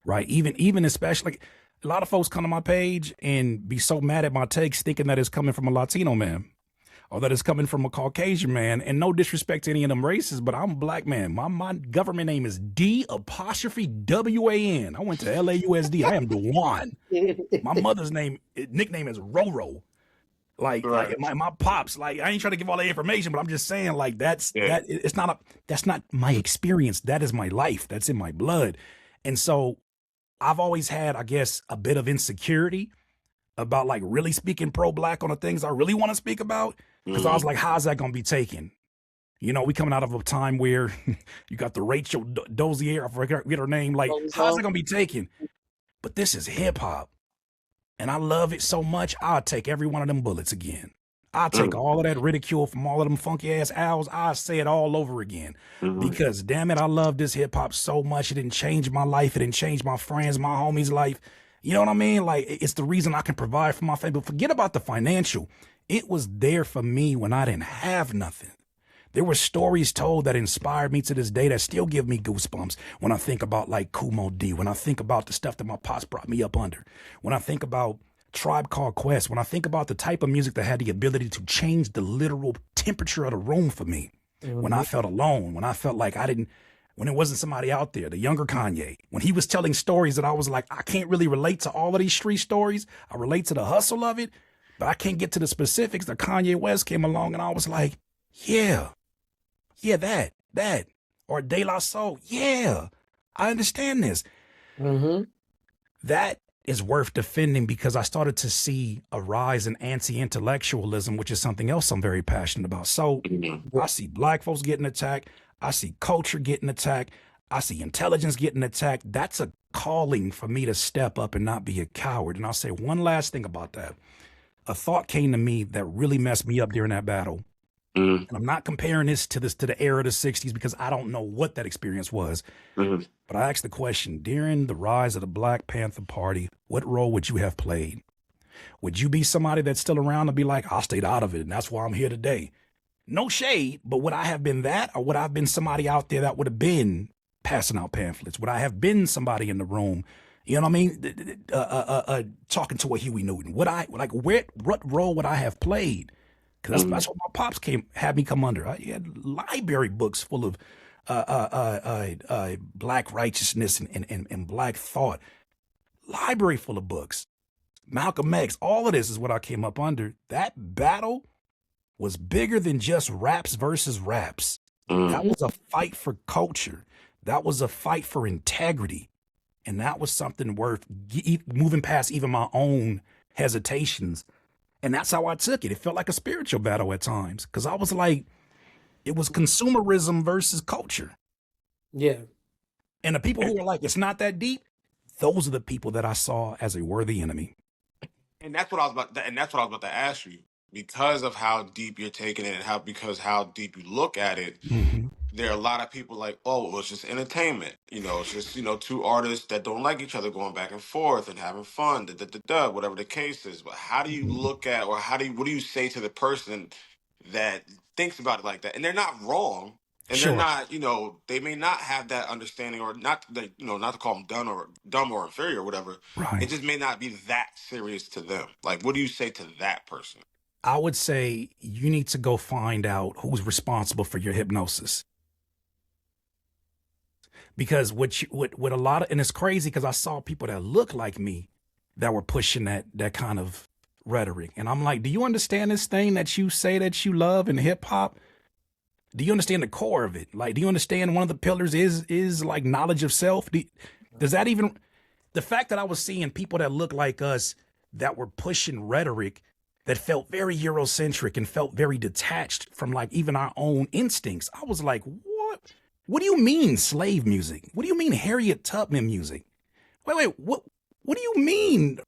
right? Even especially, like, a lot of folks come to my page and be so mad at my takes, thinking that it's coming from a Latino man, or that it's coming from a Caucasian man. And no disrespect to any of them races, but I'm a black man. My government name is D''WAN. I went to LAUSD. I am Dewan. My mother's nickname is Roro. Like, Right. like my pops, like, I ain't trying to give all the information, but I'm just saying, like, that's not my experience. That is my life. That's in my blood. And so I've always had, I guess, a bit of insecurity about like really speaking pro-black on the things I really want to speak about. Because I was like, how's that going to be taken? We coming out of a time where you got the Rachel Dozier, I forget her name. Like, how's it going to be taken? But this is hip hop. And I love it so much, I'll take every one of them bullets again. I'll take all of that ridicule from all of them funky ass owls. I'll say it all over again. Because damn it, I love this hip hop so much. It didn't change my life. It didn't change my friends, my homies' life. You know what I mean? Like, it's the reason I can provide for my family. But forget about the financial. It was there for me when I didn't have nothing. There were stories told that inspired me to this day that still give me goosebumps when I think about like Kumo D, when I think about the stuff that my pops brought me up under, when I think about Tribe Called Quest, when I think about the type of music that had the ability to change the literal temperature of the room for me, when I felt alone, when I felt like when it wasn't somebody out there, the younger Kanye, when he was telling stories that I was like, I can't really relate to all of these street stories. I relate to the hustle of it, but I can't get to the specifics. That Kanye West came along and I was like, yeah, that, or De La Soul. Yeah, I understand this. That is worth defending, because I started to see a rise in anti-intellectualism, which is something else I'm very passionate about. So I see black folks getting attacked. I see culture getting attacked. I see intelligence getting attacked. That's a calling for me to step up and not be a coward. And I'll say one last thing about that. A thought came to me that really messed me up during that battle. Mm-hmm. And I'm not comparing this to the era of the 60s because I don't know what that experience was. Mm-hmm. But I asked the question, during the rise of the Black Panther Party, what role would you have played? Would you be somebody that's still around and be like, I stayed out of it and that's why I'm here today? No shade, but would I have been that, or would I have been somebody out there that would have been passing out pamphlets? Would I have been somebody in the room, you know what I mean, talking to a Huey Newton? Would I, like, what role would I have played? Because that's what my pops had me come under. He had library books full of black righteousness and black thought. Library full of books. Malcolm X, all of this is what I came up under. That battle was bigger than just raps versus raps. That was a fight for culture. That was a fight for integrity. And that was something worth moving past even my own hesitations. And that's how I took it. It felt like a spiritual battle at times because I was like, it was consumerism versus culture. Yeah. And the people who were like, it's not that deep, those are the people that I saw as a worthy enemy. And that's what I was about to ask you. Because of how deep you're taking it and how deep you look at it, there are a lot of people like, oh, well, it's just entertainment. It's just, two artists that don't like each other going back and forth and having fun, whatever the case is. But how do you look at, or what do you say to the person that thinks about it like that? And they're not wrong. And Sure. they're not, they may not have that understanding, or not, not to call them dumb or inferior or whatever. Right. It just may not be that serious to them. Like, what do you say to that person? I would say you need to go find out who's responsible for your hypnosis. Because what a lot of, and it's crazy because I saw people that look like me that were pushing that kind of rhetoric. And I'm like, do you understand this thing that you say that you love in hip hop? Do you understand the core of it? Like, do you understand one of the pillars is like knowledge of self? Does that even, the fact that I was seeing people that look like us that were pushing rhetoric that felt very Eurocentric and felt very detached from like even our own instincts. I was like, what? What do you mean slave music? What do you mean Harriet Tubman music? Wait, what do you mean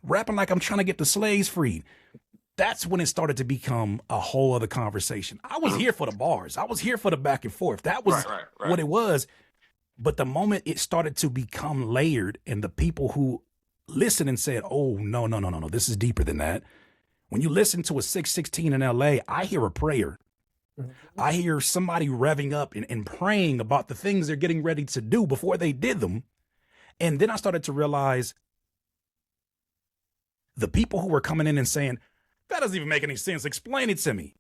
rapping like I'm trying to get the slaves freed? That's when it started to become a whole other conversation. I was here for the bars. I was here for the back and forth. That was right. what it was. But the moment it started to become layered and the people who listened and said, oh, no, this is deeper than that. When you listen to a 616 in LA, I hear a prayer. I hear somebody revving up and praying about the things they're getting ready to do before they did them. And then I started to realize the people who were coming in and saying, that doesn't even make any sense. Explain it to me.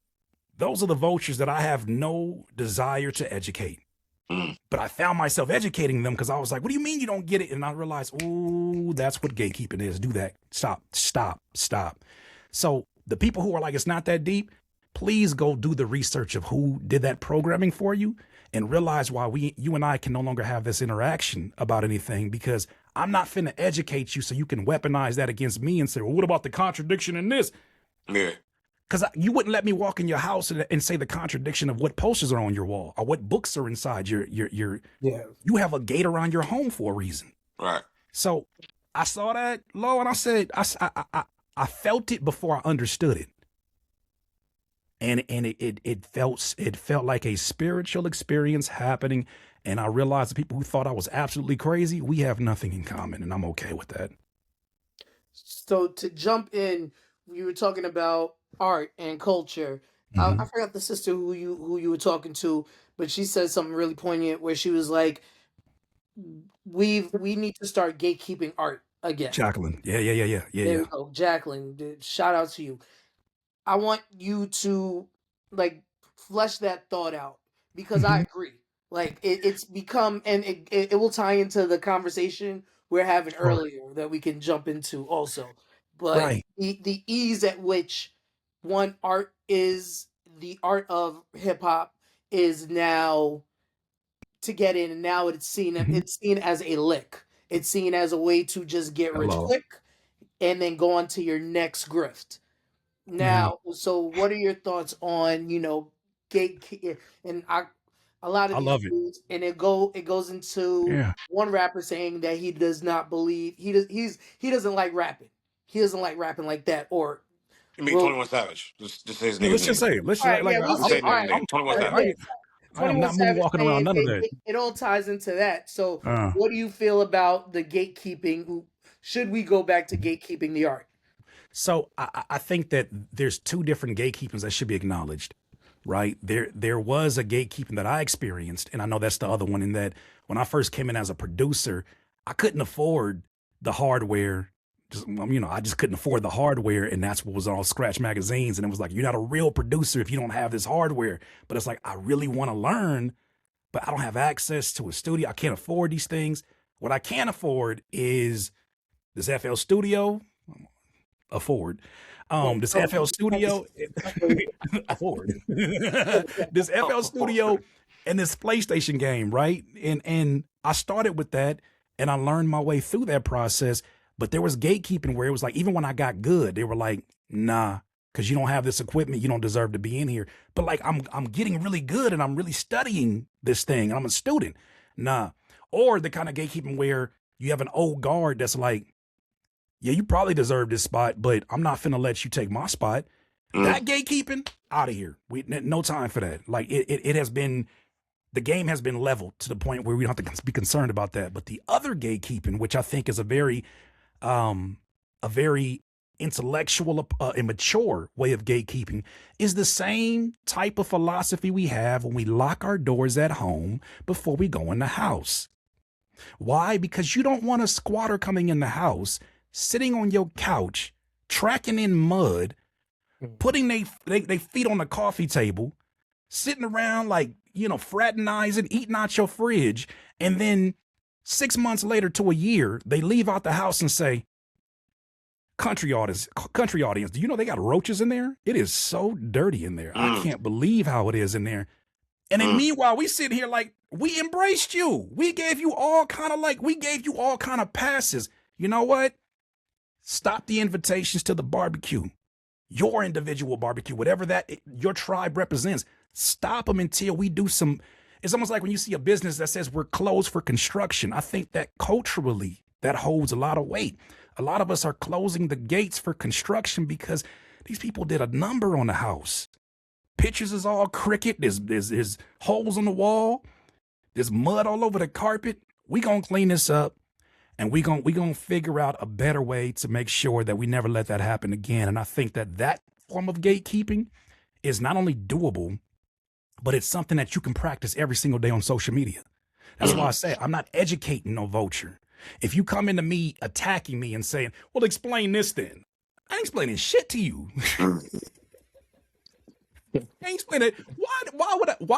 Those are the vultures that I have no desire to educate. But I found myself educating them because I was like, what do you mean you don't get it? And I realized, oh, that's what gatekeeping is. Do that. Stop. So the people who are like, it's not that deep, please go do the research of who did that programming for you and realize why you and I can no longer have this interaction about anything, because I'm not finna educate you so you can weaponize that against me and say, well, what about the contradiction in this? Yeah. Because you wouldn't let me walk in your house and say the contradiction of what posters are on your wall or what books are inside your Yeah. You have a gate around your home for a reason. Right. So I saw that, Lo, and I said, I felt it before I understood it. And it felt like a spiritual experience happening. And I realized the people who thought I was absolutely crazy, we have nothing in common, and I'm okay with that. So to jump in, you were talking about art and culture. I forgot the sister who you were talking to, but she said something really poignant where she was like, we need to start gatekeeping art again. Jacqueline. Yeah. There we go. Jacqueline, shout out to you. I want you to like flesh that thought out because I agree. Like it's become, and it will tie into the conversation we're having earlier that we can jump into also. But Right. the ease at which the art of hip hop is now to get in, and now it's seen as a lick. It's seen as a way to just get rich quick and then go on to your next grift. Now, so what are your thoughts on, gatekeeping? And a lot of I these love it. dudes, and it goes into one rapper saying that he does not believe he doesn't like rapping. He doesn't like rapping like that. Or You mean well, 21 Savage? Just say his Yeah, nigga's let's just name. say it. Let's all just right, like yeah, we'll Just say say his all nigga's right. name. 21 Yeah, Savage. I am 21 not Savage moonwalking around saying none of that. it all ties into that. So, what do you feel about the gatekeeping? Should we go back to gatekeeping the art? So I think that there's two different gatekeepings that should be acknowledged, right? There was a gatekeeping that I experienced, and I know that's the other one. In that when I first came in as a producer, I couldn't afford the hardware. I just couldn't afford the hardware, and that's what was on Scratch magazines. And it was like, you're not a real producer if you don't have this hardware. But it's like, I really want to learn, but I don't have access to a studio. I can't afford these things. What I can afford is this FL Studio. Afford. This FL Studio, afford. This FL Studio and this PlayStation game, right? And I started with that, and I learned my way through that process. But there was gatekeeping where it was like, even when I got good, they were like, nah, because you don't have this equipment, you don't deserve to be in here. But like, I'm getting really good, and I'm really studying this thing, and I'm a student. Nah. Or the kind of gatekeeping where you have an old guard that's like, yeah, you probably deserve this spot, but I'm not finna let you take my spot. That gatekeeping, out of here. No time for that. Like it has been, the game has been leveled to the point where we don't have to be concerned about that. But the other gatekeeping, which I think is a very intellectual, immature way of gatekeeping, is the same type of philosophy we have when we lock our doors at home before we go in the house. Why? Because you don't want a squatter coming in the house, sitting on your couch, tracking in mud, putting they feet on the coffee table, sitting around like, fraternizing, eating out your fridge. And then 6 months later to a year, they leave out the house and say, country audience, do you know they got roaches in there? It is so dirty in there. I can't believe how it is in there. And then meanwhile, we sit here like, we embraced you. We gave you all kind of passes. You know what? Stop the invitations to the barbecue, your individual barbecue, whatever that your tribe represents. Stop them until we do some. It's almost like when you see a business that says we're closed for construction. I think that culturally that holds a lot of weight. A lot of us are closing the gates for construction because these people did a number on the house. Pictures is all cricket. There's holes on the wall. There's mud all over the carpet. We gonna clean this up. And we gonna figure out a better way to make sure that we never let that happen again. And I think that form of gatekeeping is not only doable, but it's something that you can practice every single day on social media. That's why I say I'm not educating no vulture. If you come into me attacking me and saying, well, explain this then, I ain't explaining shit to you. Can't explain it. Why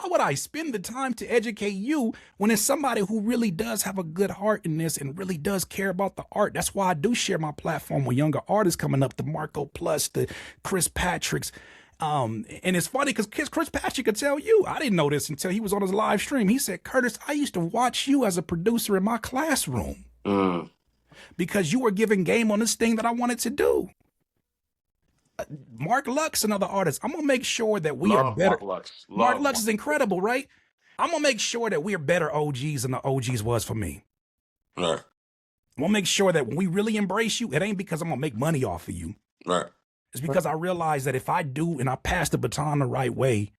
would I spend the time to educate you when it's somebody who really does have a good heart in this and really does care about the art? That's why I do share my platform with younger artists coming up, the Marco Plus, the Chris Patricks. And it's funny because Chris Patrick could tell you, I didn't know this until he was on his live stream. He said, Curtis, I used to watch you as a producer in my classroom because you were giving game on this thing that I wanted to do. Mark Lux, another artist. I'm gonna make sure that we are better. Mark Lux is incredible, right? I'm gonna make sure that we are better OGs than the OGs was for me. Right. I'm gonna make sure that when we really embrace you, it ain't because I'm gonna make money off of you. Right. It's because I realize that if I do and I pass the baton the right way,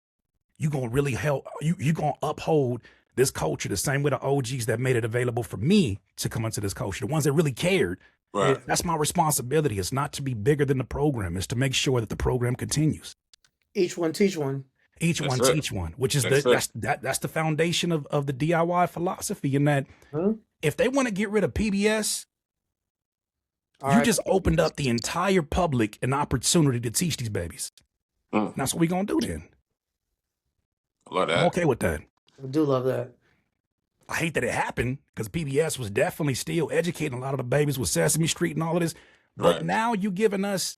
you're gonna really help. You're gonna uphold this culture the same way the OGs that made it available for me to come into this culture, the ones that really cared. Right. That's my responsibility. It's not to be bigger than the program. It's to make sure that the program continues. Each one teach one. Each one teach one, which is that's the foundation of the DIY philosophy. In that, if they want to get rid of PBS, just opened up the entire public an opportunity to teach these babies. That's what we're gonna do then. I love that. I'm okay with that. I do love that. I hate that it happened because PBS was definitely still educating a lot of the babies with Sesame Street and all of this. But now you giving us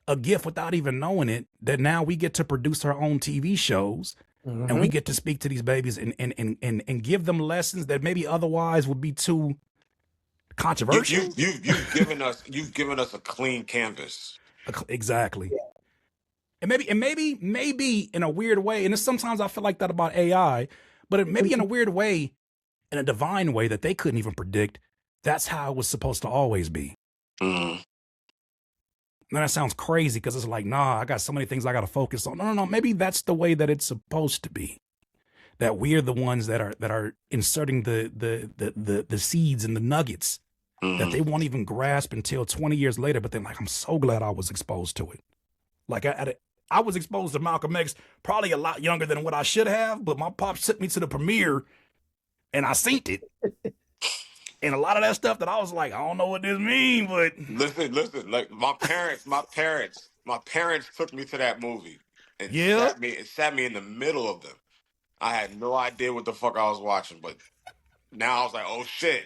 a gift without even knowing it, that now we get to produce our own TV shows and we get to speak to these babies and give them lessons that maybe otherwise would be too controversial. You've given us a clean canvas. Exactly. Yeah. And maybe in a weird way, and sometimes I feel like that about AI, But maybe in a weird way, in a divine way that they couldn't even predict, that's how it was supposed to always be. Mm-hmm. And that sounds crazy because it's like, nah, I got so many things I got to focus on. No. Maybe that's the way that it's supposed to be. That we're the ones that are inserting the seeds and the nuggets that they won't even grasp until 20 years later. But then, like, I'm so glad I was exposed to it. Like, I was exposed to Malcolm X probably a lot younger than what I should have. But my pops took me to the premiere, and I seen it. And a lot of that stuff that I was like, I don't know what this means, but listen. Like my parents took me to that movie and yeah, sat me in the middle of them. I had no idea what the fuck I was watching, but now I was like, oh shit.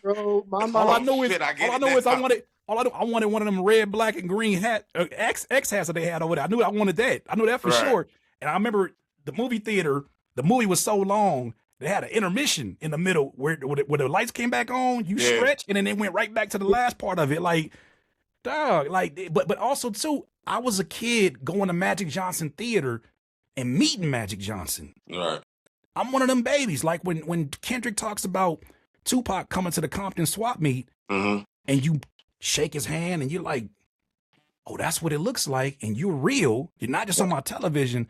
Bro, my all I mom. know is I get all I it know is now. I wanted one of them red, black, and green X hats that they had over there. I knew I wanted that. I knew that for sure. And I remember the movie theater. The movie was so long. They had an intermission in the middle where the lights came back on. You stretch, and then they went right back to the last part of it. Like, dog. Like, but also too, I was a kid going to Magic Johnson Theater and meeting Magic Johnson. Right. I'm one of them babies. Like when Kendrick talks about Tupac coming to the Compton swap meet, and you shake his hand, and you're like, oh, that's what it looks like, and you're real. You're not just on my television.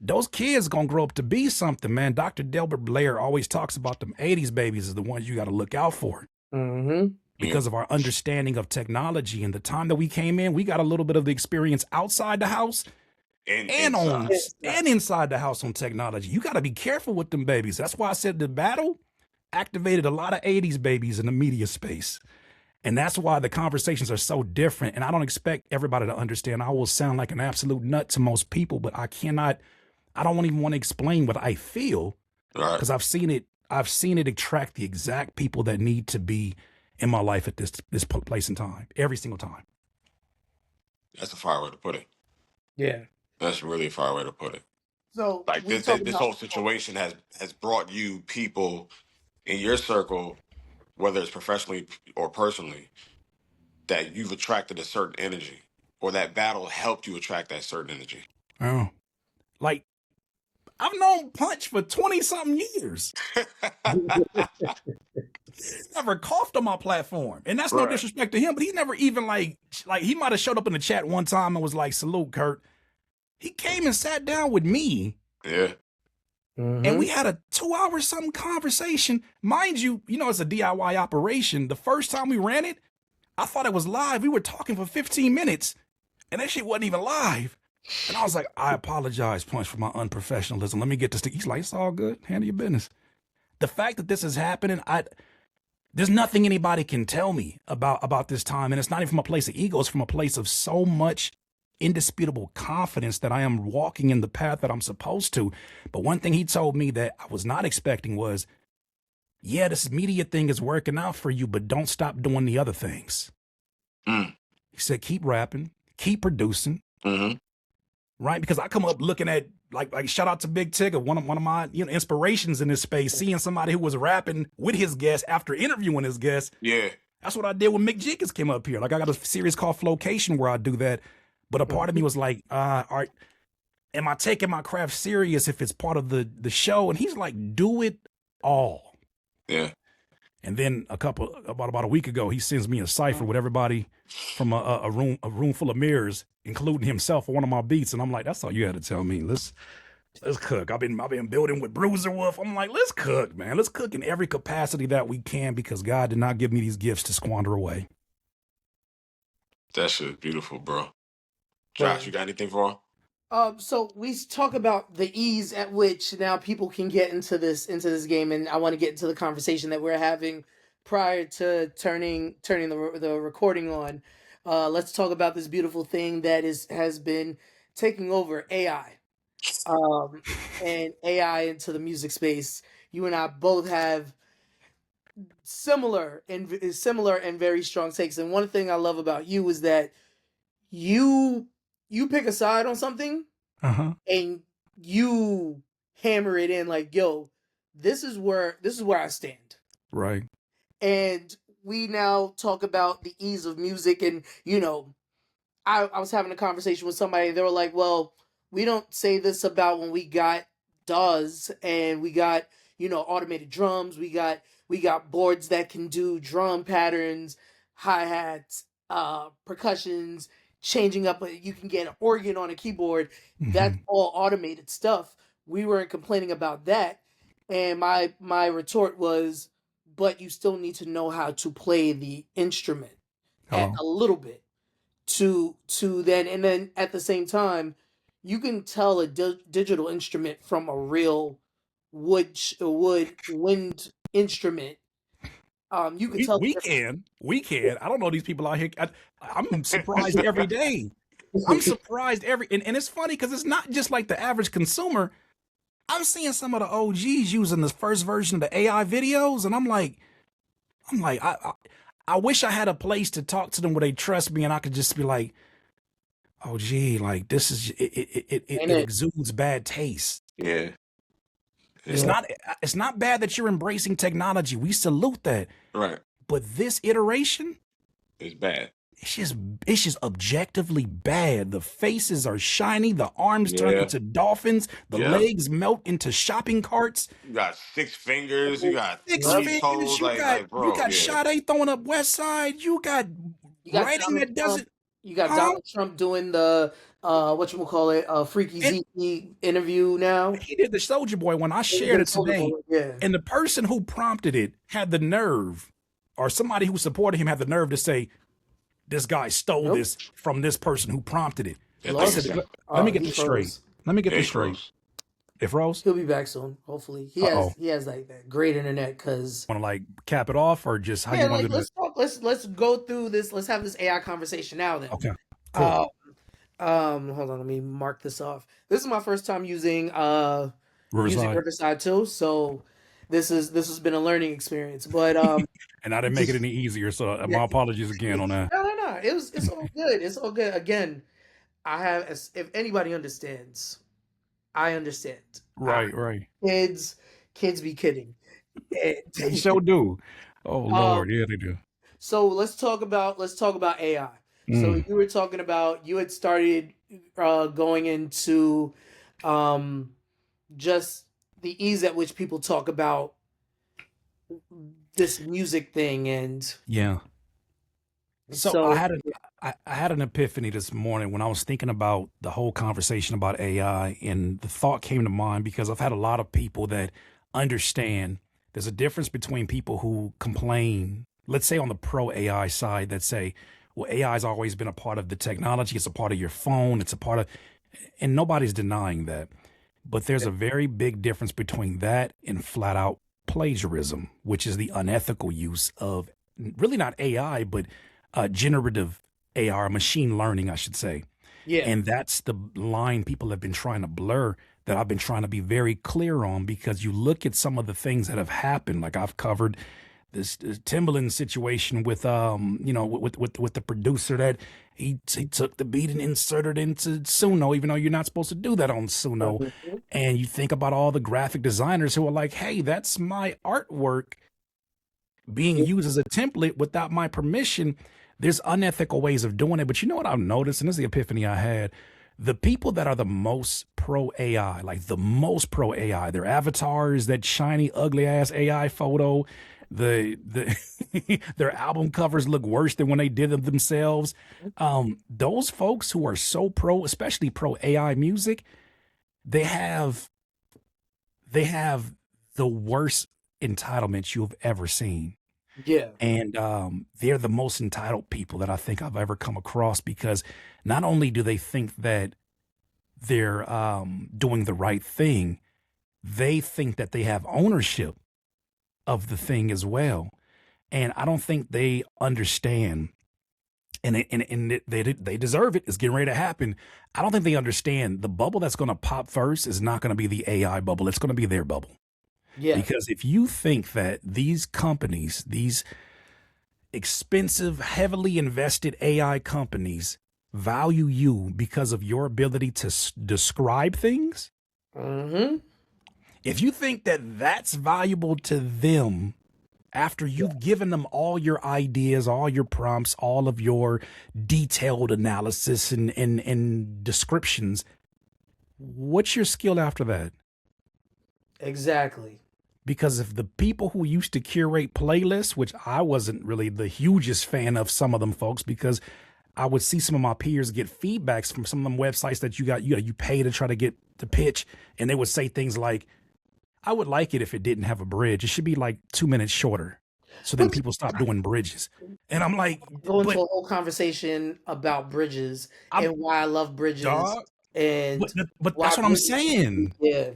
Those kids gonna grow up to be something, man. Dr. Delbert Blair always talks about them 80s babies as the ones you got to look out for. Because of our understanding of technology and the time that we came in, we got a little bit of the experience outside the house and inside the house on technology. You got to be careful with them babies. That's why I said the battle activated a lot of 80s babies in the media space. And that's why the conversations are so different. And I don't expect everybody to understand. I will sound like an absolute nut to most people, but I don't even want to explain what I feel because I've seen it attract the exact people that need to be in my life at this place and time, every single time. That's a fire way to put it. Yeah. That's really a fire way to put it. So like this whole situation has brought you people in your circle, whether it's professionally or personally, that you've attracted a certain energy, or that battle helped you attract that certain energy. Oh, like I've known Punch for 20-something years. He's never coughed on my platform. And that's no disrespect to him, but he never even like he might have showed up in the chat one time and was like, salute, Kurt. He came and sat down with me. Yeah. And we had a 2-hour something conversation. Mind you, it's a DIY operation. The first time we ran it, I thought it was live. We were talking for 15 minutes and that shit wasn't even live. And I was like, I apologize, Punch, for my unprofessionalism. Let me get this. He's like, it's all good. Handle your business. The fact that this is happening, there's nothing anybody can tell me about this time. And it's not even from a place of ego. It's from a place of so much indisputable confidence that I am walking in the path that I'm supposed to. But one thing he told me that I was not expecting was, yeah, this media thing is working out for you, but don't stop doing the other things. He said, keep rapping, keep producing. Right? Because I come up looking at like shout out to Big Tigger, one of my inspirations in this space, seeing somebody who was rapping with his guest after interviewing his guest. Yeah. That's what I did when Mick Jenkins came up here. Like I got a series called Flowcation where I do that. But a part of me was like, am I taking my craft serious if it's part of the show? And he's like, do it all. Yeah. And then about a week ago, he sends me a cipher with everybody from a room full of mirrors, including himself, for one of my beats. And I'm like, that's all you had to tell me. Let's cook. I've been building with Bruiser Wolf. I'm like, let's cook, man. Let's cook in every capacity that we can because God did not give me these gifts to squander away. That shit beautiful, bro. Josh, you got anything for him? So we talk about the ease at which now people can get into this game, and I want to get into the conversation that we're having prior to turning the recording on. Let's talk about this beautiful thing that has been taking over AI, and AI into the music space. You and I both have similar and very strong takes, and one thing I love about you is that you pick a side on something, and you hammer it in like, yo, this is where I stand. Right. And we now talk about the ease of music, and I was having a conversation with somebody. They were like, well, we don't say this about when we got does, and we got, you know, automated drums. We got boards that can do drum patterns, hi-hats, percussions, changing up. You can get an organ on a keyboard. That's all automated stuff. We weren't complaining about that, and my retort was, but you still need to know how to play the instrument Hello. a little bit to then, and then at the same time, you can tell a digital instrument from a real wind instrument. You can tell the We difference. can. I don't know these people out here. I'm surprised every day. I'm surprised and it's funny because it's not just like the average consumer. I'm seeing some of the OGs using the first version of the AI videos, and I'm like, I wish I had a place to talk to them where they trust me, and I could just be like, oh gee, like this is it exudes bad taste. Yeah. It's not bad that you're embracing technology. We salute that. Right. But this iteration, it's bad. It's just objectively bad. The faces are shiny, the arms turn into dolphins, the legs melt into shopping carts. You got 6 fingers, you got 6 3 fingers, toes, you got Sade throwing up West Side, you got writing that doesn't. You got Donald Trump doing the Freaky Zeke interview now. He did the Soldier Boy when I shared it today. And the person who prompted it had the nerve, or somebody who supported him had the nerve to say, this guy stole this from this person who prompted it. I said, let me get this straight. Let me get this straight. If Rose, he'll be back soon. Hopefully, he has like that great internet. Cause want to like cap it off or just how you want to do it? Let's go through this. Let's have this AI conversation now. Then okay. Cool. Hold on. Let me mark this off. This is my first time using Riverside too. So this has been a learning experience. But and I didn't make it any easier. So my apologies again on that. No. It's all good. It's all good. Again, if anybody understands, I understand. Right. Kids be kidding. They sure do. Oh Lord, yeah, they do. So let's talk about AI. So you were talking about, you had started going into just the ease at which people talk about this music thing, and So I had an epiphany this morning when I was thinking about the whole conversation about AI, and the thought came to mind because I've had a lot of people that understand there's a difference between people who complain, let's say on the pro AI side, that say, well, AI has always been a part of the technology. It's a part of your phone. It's a part of, and nobody's denying that. But there's a very big difference between that and flat out plagiarism, which is the unethical use of really not AI, but generative AI, or machine learning, I should say. Yeah. And that's the line people have been trying to blur, that I've been trying to be very clear on, because you look at some of the things that have happened, like I've covered this Timbaland situation with with the producer that he took the beat and inserted into Suno, even though you're not supposed to do that on Suno. Mm-hmm. And you think about all the graphic designers who are like, hey, that's my artwork being used as a template without my permission. There's unethical ways of doing it. But you know what I've noticed, and this is the epiphany I had, the people that are the most pro AI, like the most pro AI, their avatars, that shiny, ugly ass AI photo, their album covers look worse than when they did them themselves. Those folks who are so pro, especially pro AI music, they have the worst entitlements you've ever seen. Yeah. And they're the most entitled people that I think I've ever come across, because not only do they think that they're doing the right thing, they think that they have ownership of the thing as well. And I don't think they understand, and they deserve it. It's getting ready to happen. I don't think they understand the bubble that's going to pop first is not going to be the AI bubble. It's going to be their bubble. Yeah. Because if you think that these companies, these expensive, heavily invested AI companies value you because of your ability to describe things, if you think that that's valuable to them after you've given them all your ideas, all your prompts, all of your detailed analysis and descriptions, what's your skill after that? Exactly. Because if the people who used to curate playlists, which I wasn't really the hugest fan of some of them folks, because I would see some of my peers get feedbacks from some of them websites that you pay to try to get the pitch, and they would say things like, I would like it if it didn't have a bridge. It should be like 2 minutes shorter. So then Which people stop doing bridges. And I'm like, go into but a whole conversation about bridges I'm and why I love bridges dog. and But why that's what I'm bridges. saying. Yeah.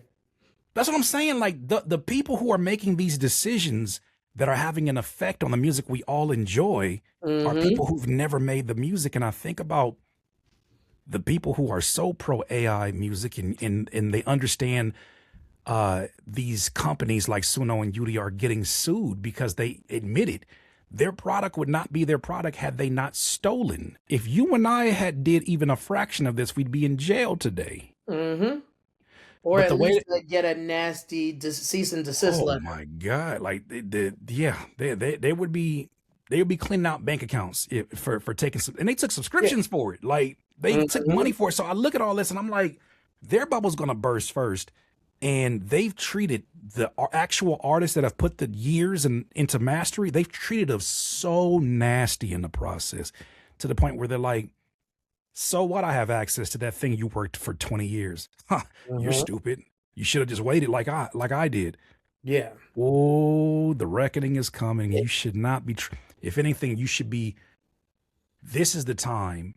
That's what I'm saying. Like the people who are making these decisions that are having an effect on the music we all enjoy are Mm-hmm. people who've never made the music. And I think about the people who are so pro AI music and they understand these companies like Suno and UD are getting sued because they admitted their product would not be their product had they not stolen. If you and I had did even a fraction of this, we'd be in jail today. Mm-hmm. Or But at the way, least get a nasty cease and desist oh letter. my God, like they would be cleaning out bank accounts for taking some, and they took subscriptions for it. Like they took money for it. So I look at all this and I'm like, their bubble's gonna burst first. And they've treated the actual artists that have put the years into mastery, they've treated them so nasty in the process to the point where they're like, so what? I have access to that thing you worked for 20 years. Huh, you're stupid. You should have just waited like I did. Yeah. Oh, the reckoning is coming. You should not be, if anything, you should be, this is the time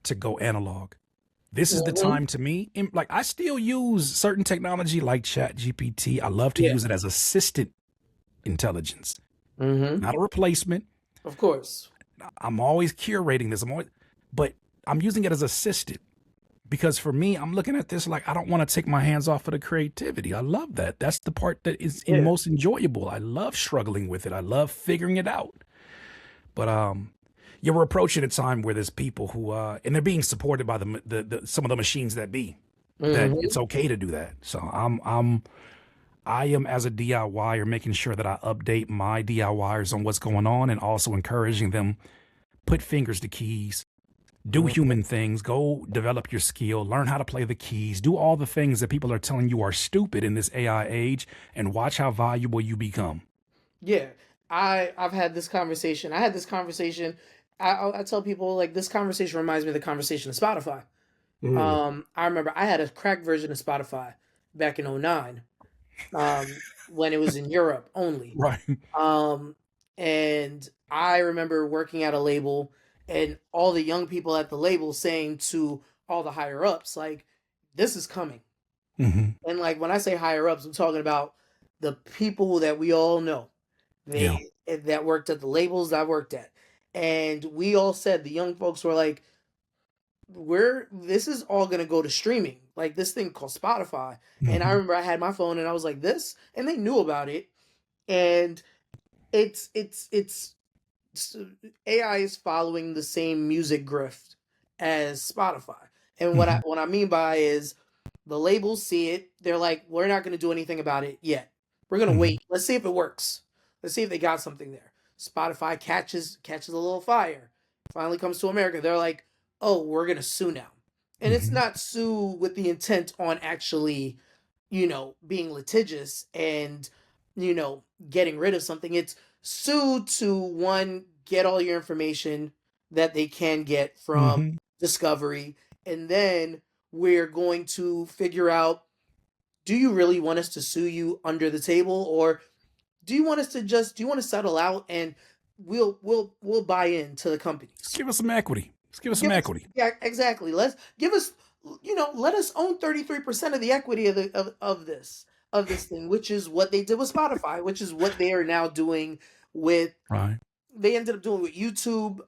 to go analog. This is the time to me. Like I still use certain technology like Chat GPT. I love to use it as assistant intelligence, not a replacement. Of course. I'm always curating this. But I'm using it as assistant because for me, I'm looking at this like I don't want to take my hands off of the creativity. I love that. That's the part that is most enjoyable. I love struggling with it. I love figuring it out. But yeah, we're approaching a time where there's people who and they're being supported by the some of the machines that be that it's okay to do that. So I am as a DIYer making sure that I update my DIYers on what's going on and also encouraging them put fingers to keys, do human things, go develop your skill, learn how to play the keys, do all the things that people are telling you are stupid in this AI age, and watch how valuable you become. Yeah. I've had this conversation. I had this conversation. I tell people like this conversation reminds me of the conversation of Spotify. I remember I had a cracked version of Spotify back in 09, when it was in Europe only. Right. And I remember working at a label and all the young people at the label saying to all the higher ups, like, this is coming. And like when I say higher ups, I'm talking about the people that we all know. That worked at the labels I worked at. And we all said, the young folks were like, this is all gonna go to streaming, like this thing called Spotify. And I remember I had my phone and I was like, this, and they knew about it. And it's AI is following the same music grift as Spotify. And what I mean by is the labels see it, they're like, we're not gonna do anything about it yet. We're gonna wait. Let's see if it works. Let's see if they got something there. Spotify catches a little fire. Finally comes to America. They're like, oh, we're gonna sue now. And it's not sue with the intent on actually, being litigious and, getting rid of something. It's sue to, one, get all your information that they can get from Discovery. And then we're going to figure out, do you really want us to sue you under the table, or do you want to settle out and we'll buy into the companies? Just give us some equity. Yeah, exactly. Let's give us, let us own 33% of the equity of this thing, which is what they did with Spotify, which is what they are now doing with. Right. They ended up doing with YouTube,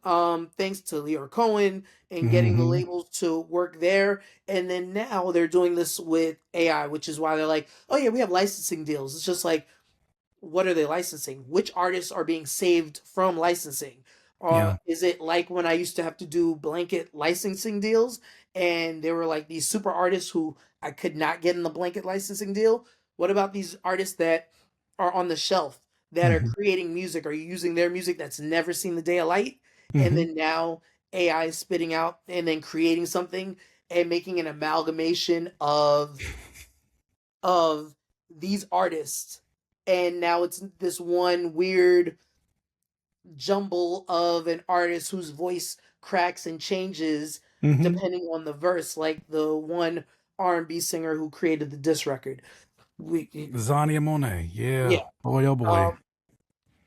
thanks to Leo Cohen and getting the labels to work there. And then now they're doing this with AI, which is why they're like, oh yeah, we have licensing deals. It's just like, what are they licensing? Which artists are being saved from licensing? Or is it like when I used to have to do blanket licensing deals and there were like these super artists who I could not get in the blanket licensing deal? What about these artists that are on the shelf that are creating music? Are you using their music that's never seen the day of light? And then now AI is spitting out and then creating something and making an amalgamation of these artists, and now it's this one weird jumble of an artist whose voice cracks and changes depending on the verse, like the one R&B singer who created the diss record. Zania Monet, yeah. Yeah. Boy, oh boy.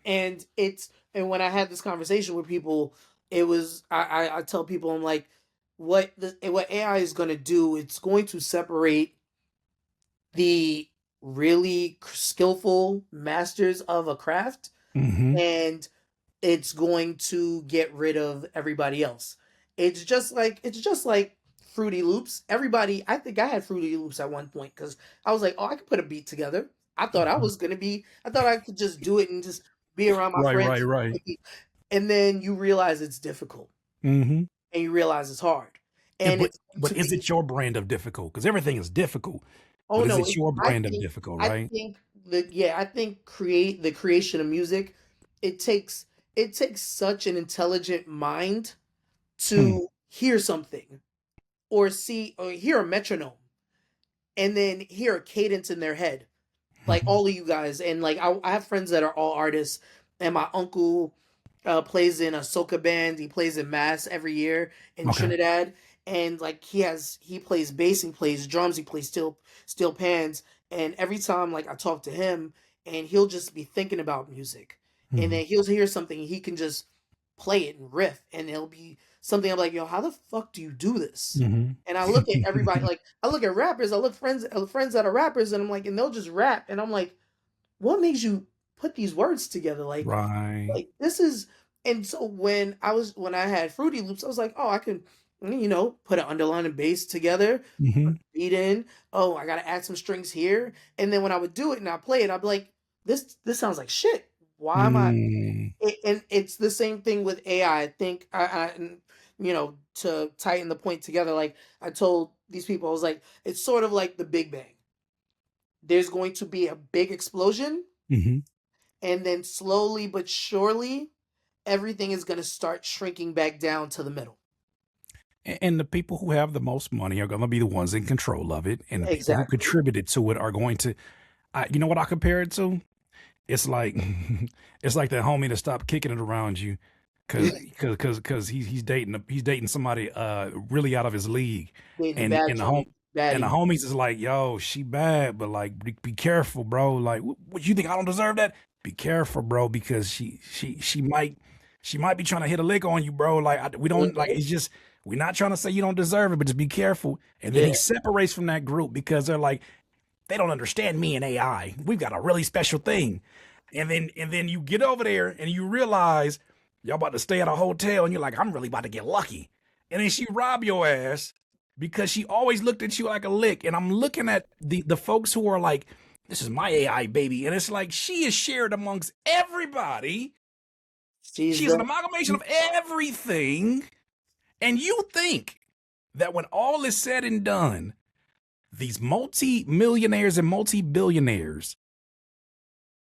And when I had this conversation with people, it was I tell people, I'm like, what AI is going to do, it's going to separate the really skillful masters of a craft, and it's going to get rid of everybody else. It's just like Fruity Loops. I think I had Fruity Loops at one point because I was like, oh, I could put a beat together. I thought I could just do it and just be around my friends. Right. And then you realize it's difficult, and you realize it's hard. And but is it your brand of difficult? Because everything is difficult. Oh but no, is it your brand of difficult, right? I think the creation of music, it takes such an intelligent mind to hear something or hear a metronome and then hear a cadence in their head. Like all of you guys, and like I have friends that are all artists, and my uncle plays in a soca band. He plays in Mass every year in Trinidad, and like he plays bass, he plays drums, he plays steel pans, and every time like I talk to him, and he'll just be thinking about music, and then he'll hear something, he can just play it and riff, and it'll be something I'm like, yo, how the fuck do you do this? And I look at everybody, like I look at rappers, I look friends that are rappers, and I'm like, and they'll just rap, and I'm like, what makes you put these words together? Like this is. And so when I had Fruity Loops, I was like, oh, I can, put an underline and bass together, put a beat in. Oh, I gotta add some strings here. And then when I would do it and I play it, I'd be like, this sounds like shit. Why am I? And it's the same thing with AI. I think to tighten the point together, like I told these people, I was like, it's sort of like the Big Bang. There's going to be a big explosion, and then slowly but surely, everything is going to start shrinking back down to the middle. And the people who have the most money are going to be the ones in control of it, and the people who contributed to it are going to. You know what I compare it to? It's like it's like that homie that stopped kicking it around you, because he's dating somebody really out of his league, and the homies is like, yo, she bad, but like be careful, bro. Like, what you think I don't deserve that? Be careful, bro, because she might be trying to hit a lick on you, bro. Like we don't like, it's just, we're not trying to say you don't deserve it, but just be careful. And then he separates from that group because they're like, they don't understand me and AI. We've got a really special thing. And then you get over there and you realize y'all about to stay at a hotel, and you're like, I'm really about to get lucky. And then she rob your ass because she always looked at you like a lick. And I'm looking at the folks who are like, this is my AI baby. And it's like, she is shared amongst everybody. She's an amalgamation of everything. And you think that when all is said and done, these multi-millionaires and multi-billionaires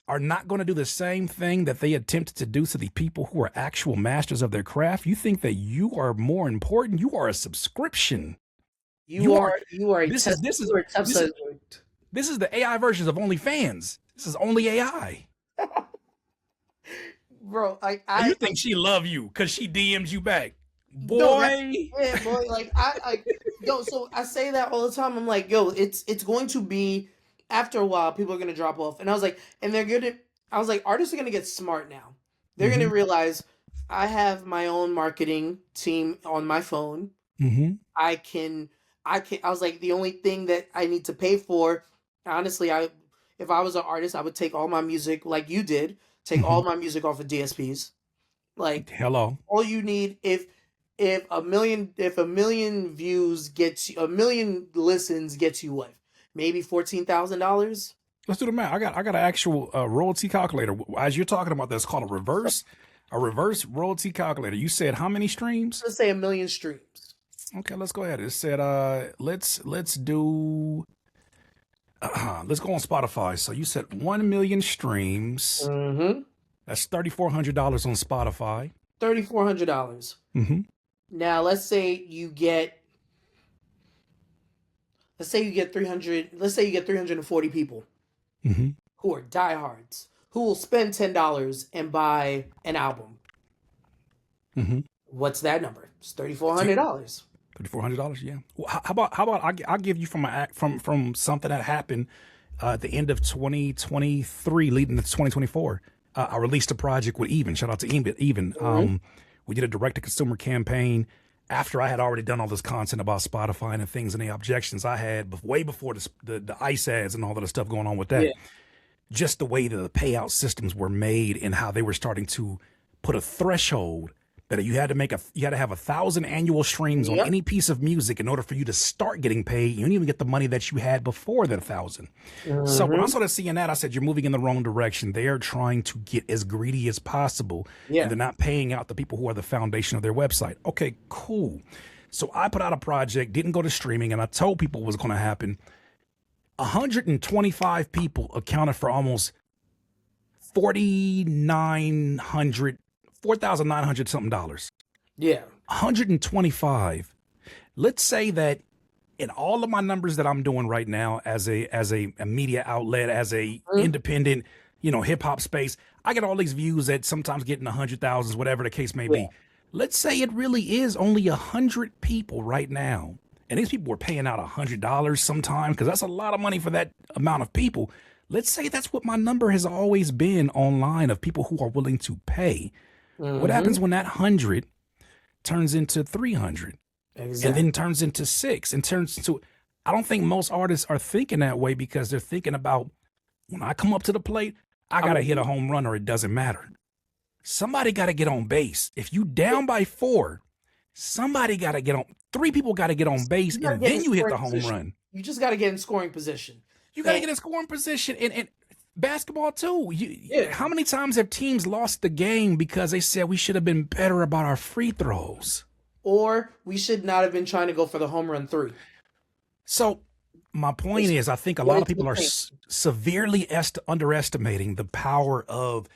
are not going to do the same thing that they attempted to do to the people who are actual masters of their craft? You think that you are more important? You are a subscription. You are this is the AI versions of OnlyFans. This is only AI. Bro, you think she love you because she DMs you back? Boy. No, boy. Like so I say that all the time. I'm like, yo, it's going to be, after a while, people are gonna drop off. And I was like, artists are gonna get smart now. They're gonna realize I have my own marketing team on my phone. I was like, the only thing that I need to pay for, honestly, if I was an artist, I would take all my music, like you did, take all my music off of DSPs. Like, hello, all you need, if a million views gets you, a million listens gets you what? Maybe $14,000. Let's do the math. I got an actual royalty calculator. As you're talking about, that's called a reverse royalty calculator. You said how many streams? Let's say 1 million streams. Okay, let's go ahead. It said let's do let's go on Spotify. So you said 1 million streams. That's $3,400 on Spotify. $3,400. Now let's say you get 340 people. Mm-hmm. who are diehards, who will spend $10 and buy an album. Mm-hmm. What's that number? It's $3,400. $3,400, yeah. Well, how about I'll give you from something that happened at the end of 2023, leading into 2024. I released a project with Even. Shout out to Even. Mm-hmm. We did a direct to consumer campaign after I had already done all this content about Spotify and things and the objections I had way before the ICE ads and all that stuff going on with that. Yeah. Just the way that the payout systems were made and how they were starting to put a threshold that you had to have 1,000 annual streams on any piece of music in order for you to start getting paid. You didn't even get the money that you had before that 1,000. Mm-hmm. So when I started seeing that, I said, you're moving in the wrong direction. They are trying to get as greedy as possible. Yeah. And they're not paying out the people who are the foundation of their website. Okay, cool. So I put out a project, didn't go to streaming, and I told people what was going to happen. 125 people accounted for almost 4,900 something dollars. Yeah. 125. Let's say that in all of my numbers that I'm doing right now as a media outlet, as a independent, hip hop space, I get all these views that sometimes get in the 100,000s, whatever the case may be. Let's say it really is only 100 people right now. And these people were paying out $100 sometimes because that's a lot of money for that amount of people. Let's say that's what my number has always been online of people who are willing to pay. Mm-hmm. What happens when that 100 turns into 300 and then turns into 6 and turns into, I don't think most artists are thinking that way because they're thinking about when I come up to the plate, I got to hit a home run or it doesn't matter. Somebody got to get on base. If you down by 4, somebody got to get on. 3 people got to get on base and then you hit the home run. You just got to get in scoring position. You got to get in scoring position and basketball too. How many times have teams lost the game because they said we should have been better about our free throws? Or we should not have been trying to go for the home run 3. So my point is I think a lot of people are severely underestimating the power of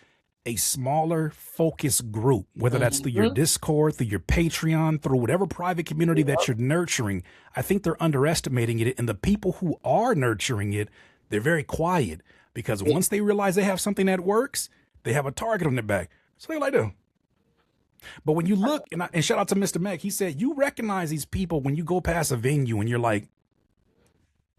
a smaller focused group, whether that's through your Discord, through your Patreon, through whatever private community that you're nurturing. I think they're underestimating it. And the people who are nurturing it, they're very quiet because once they realize they have something that works, they have a target on their back. So they like to. But when you look, and shout out to Mr. Mac, he said, you recognize these people when you go past a venue and you're like,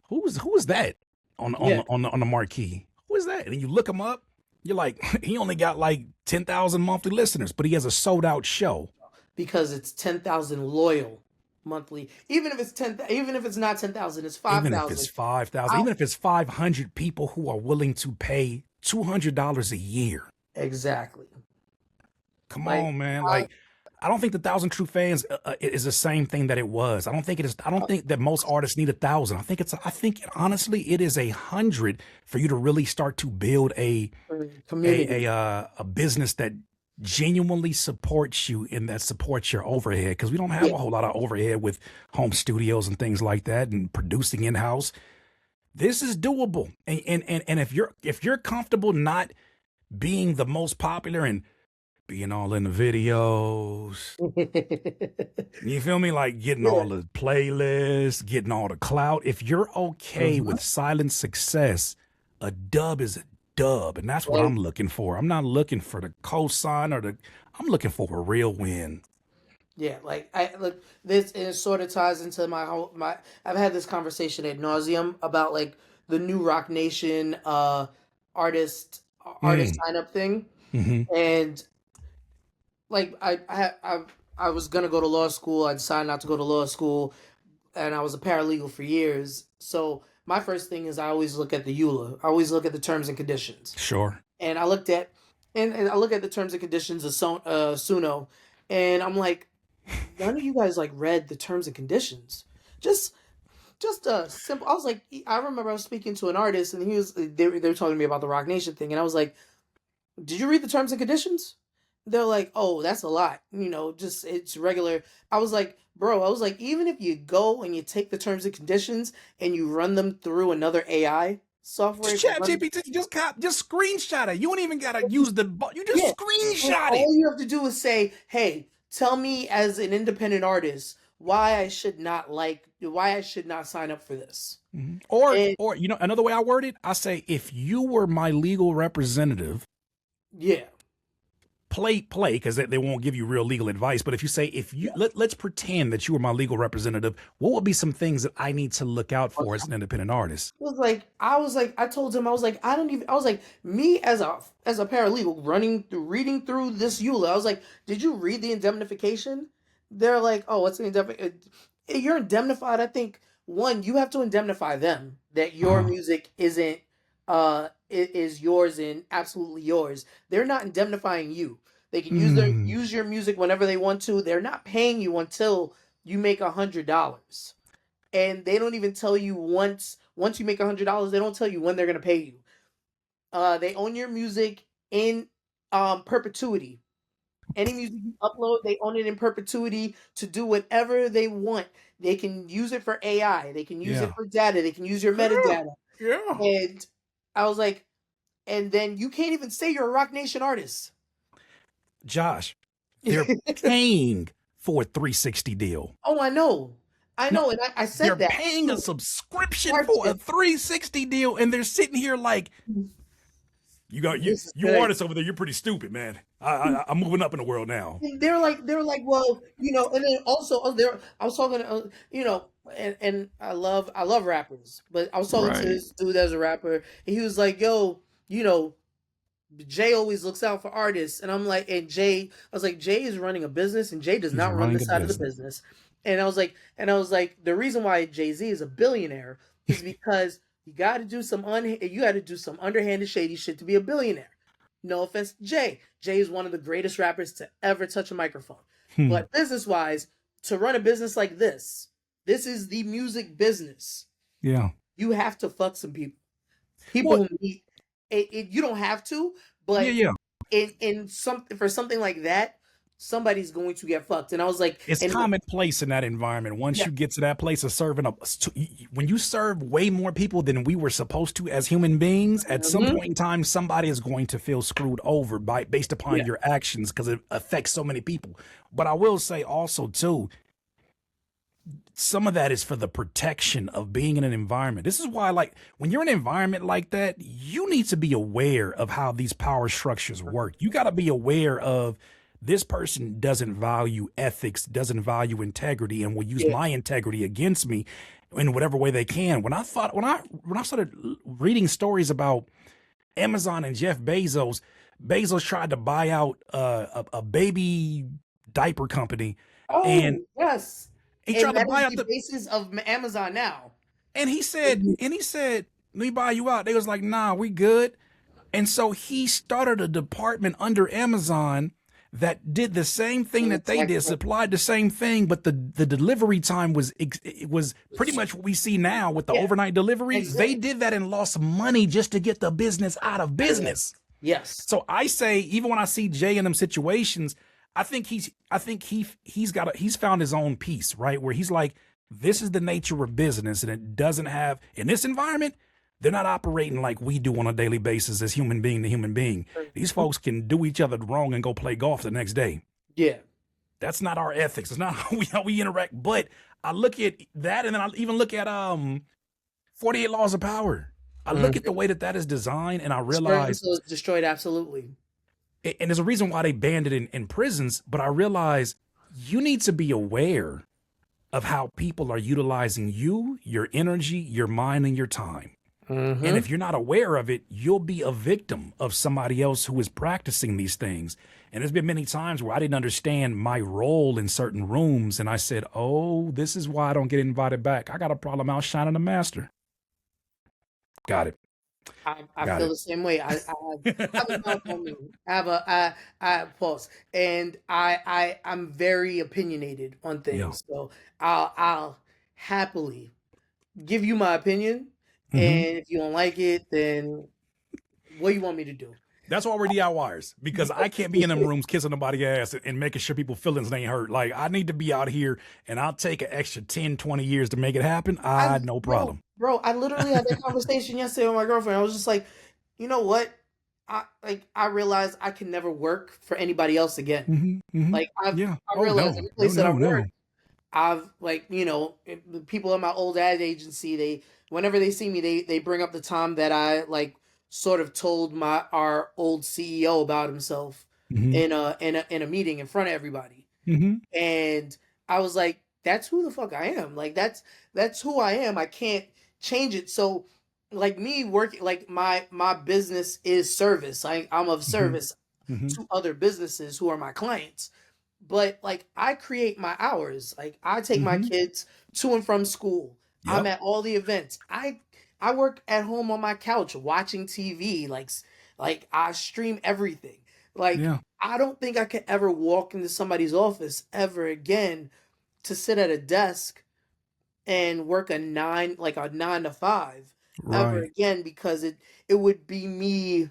who is that on the marquee? Who is that? And you look him up. You're like, he only got like 10,000 monthly listeners, but he has a sold out show. Because it's 10,000 loyal monthly. Even if it's not 10,000, it's 5,000. Even if it's 5,000, even if it's 500 people who are willing to pay $200 a year. Exactly. Come on, man. I don't think the 1,000 true fans is the same thing that it was. I don't think it is. I don't think that most artists need 1,000. I think honestly, it is 100 for you to really start to build a community, a business that genuinely supports you and that supports your overhead. Because we don't have a whole lot of overhead with home studios and things like that and producing in house. This is doable. And if you're comfortable not being the most popular and being all in the videos, you feel me? Like getting all the playlists, getting all the clout. If you're okay with silent success, a dub is a dub. And that's what I'm looking for. I'm not looking for the cosign I'm looking for a real win. Yeah, this it sort of ties into I've had this conversation ad nauseum about like the new Rock Nation artist sign up thing. Mm-hmm. And like I was gonna go to law school. I decided not to go to law school, and I was a paralegal for years. So my first thing is I always look at the EULA. I always look at the terms and conditions. Sure. And I looked at I look at the terms and conditions of Suno, and I'm like, none of you guys like read the terms and conditions. Just a simple. I was like, I remember I was speaking to an artist, and they were talking to me about the Rock Nation thing, and I was like, did you read the terms and conditions? They're like, oh, that's a lot. Just it's regular. I was like, bro, even if you go and you take the terms and conditions and you run them through another AI software. ChatGPT, just screenshot it. You don't even gotta use you just screenshot it. All you have to do is say, hey, tell me as an independent artist, why I should not sign up for this. Mm-hmm. And Or another way I word it, I say, if you were my legal representative, yeah, play, because they won't give you real legal advice. But if you say, let's pretend that you were my legal representative, what would be some things that I need to look out for as an independent artist? I told him, I was like, me as a paralegal reading through this EULA, I was like, did you read the indemnification? They're like, oh, what's the indemnification? You're indemnified. I think, one, you have to indemnify them that your music isn't, is yours and absolutely yours. They're not indemnifying you. They can use your music whenever they want to. They're not paying you until you make $100. And they don't even tell you once you make $100, they don't tell you when they're gonna pay you. They own your music in perpetuity. Any music you upload, they own it in perpetuity to do whatever they want. They can use it for AI. They can use it for data. They can use your metadata. Yeah. And I was like, and then you can't even say you're a Rock Nation artist. Josh, they're paying for a 360 deal. Oh, I know. And I said they're that. They're paying a subscription for a 360 deal, and they're sitting here like, you artists over there, you're pretty stupid, man. I'm moving up in the world now. And they're like, well, and then also I was talking, and I love rappers, but I was talking to this dude as a rapper, and he was like, yo, Jay always looks out for artists. And I'm like, I was like, Jay is running a business, and Jay does not run this side of the business. And I was like, the reason why Jay-Z is a billionaire is because you got to do some underhanded, shady shit to be a billionaire. No offense to Jay. Jay is one of the greatest rappers to ever touch a microphone. But business-wise, to run a business like this is the music business. Yeah. You have to fuck some people. People who need it. You don't have to, but in something like that, somebody's going to get fucked. And I was like, it's commonplace in that environment. Once you get to that place of serving when you serve way more people than we were supposed to as human beings, at some point in time, somebody is going to feel screwed over based upon your actions, because it affects so many people. But I will say also too, some of that is for the protection of being in an environment. This is why, like, when you're in an environment like that, you need to be aware of how these power structures work. You got to be aware of, this person doesn't value ethics, doesn't value integrity, and will use my integrity against me in whatever way they can. When I started reading stories about Amazon and Jeff Bezos tried to buy out a baby diaper company. Oh, and yes. He tried to buy out the basis of Amazon now. And he said, let me buy you out. They was like, nah, we good. And so he started a department under Amazon that did the same thing that they did, supplied the same thing, but the delivery time was pretty much what we see now with the overnight deliveries. Exactly. They did that and lost money just to get the business out of business. Yes. So I say, even when I see Jay in them situations, I think he's found his own peace, right? Where he's like, this is the nature of business, and it doesn't have, in this environment, they're not operating like we do on a daily basis as human being to human being. These folks can do each other wrong and go play golf the next day. Yeah. That's not our ethics. It's not how we interact. But I look at that, and then I even look at 48 Laws of Power. I look at the way that is designed, and I realize it's destroyed, absolutely. And there's a reason why they banned it in prisons, but I realize you need to be aware of how people are utilizing you, your energy, your mind, and your time. And if you're not aware of it, you'll be a victim of somebody else who is practicing these things. And there's been many times where I didn't understand my role in certain rooms, and I said, oh, this is why I don't get invited back. I got a problem outshining the master. Got it. I feel the same way. I have pulse, and I'm very opinionated on things. So I'll happily give you my opinion, and if you don't like it, then what do you want me to do? That's why we're DIYers, because I can't be in them rooms kissing nobody's ass and making sure people's feelings ain't hurt. Like, I need to be out here, and I'll take an extra 10, 20 years to make it happen. No problem. Bro, I literally had that conversation yesterday with my girlfriend. I was just like, you know what? I realized I can never work for anybody else again. Like, I realized every place that I work, I've like, the people at my old ad agency, whenever they see me, they bring up the time that I like sort of told our old CEO about himself Mm-hmm. in a meeting in front of everybody. Mm-hmm. And I was like, that's who the fuck I am. Like that's who I am. I can't change it. So like me working, like my business is service. I'm of Mm-hmm. service Mm-hmm. to other businesses who are my clients. But like I create my hours. Like I take my Mm-hmm. kids to and from school. I'm Yep. at all the events. I work at home on my couch watching TV. Like I stream everything. Like Yeah. I don't think I could ever walk into somebody's office ever again to sit at a desk and work a 9 to 5 ever Right. again, because it would be me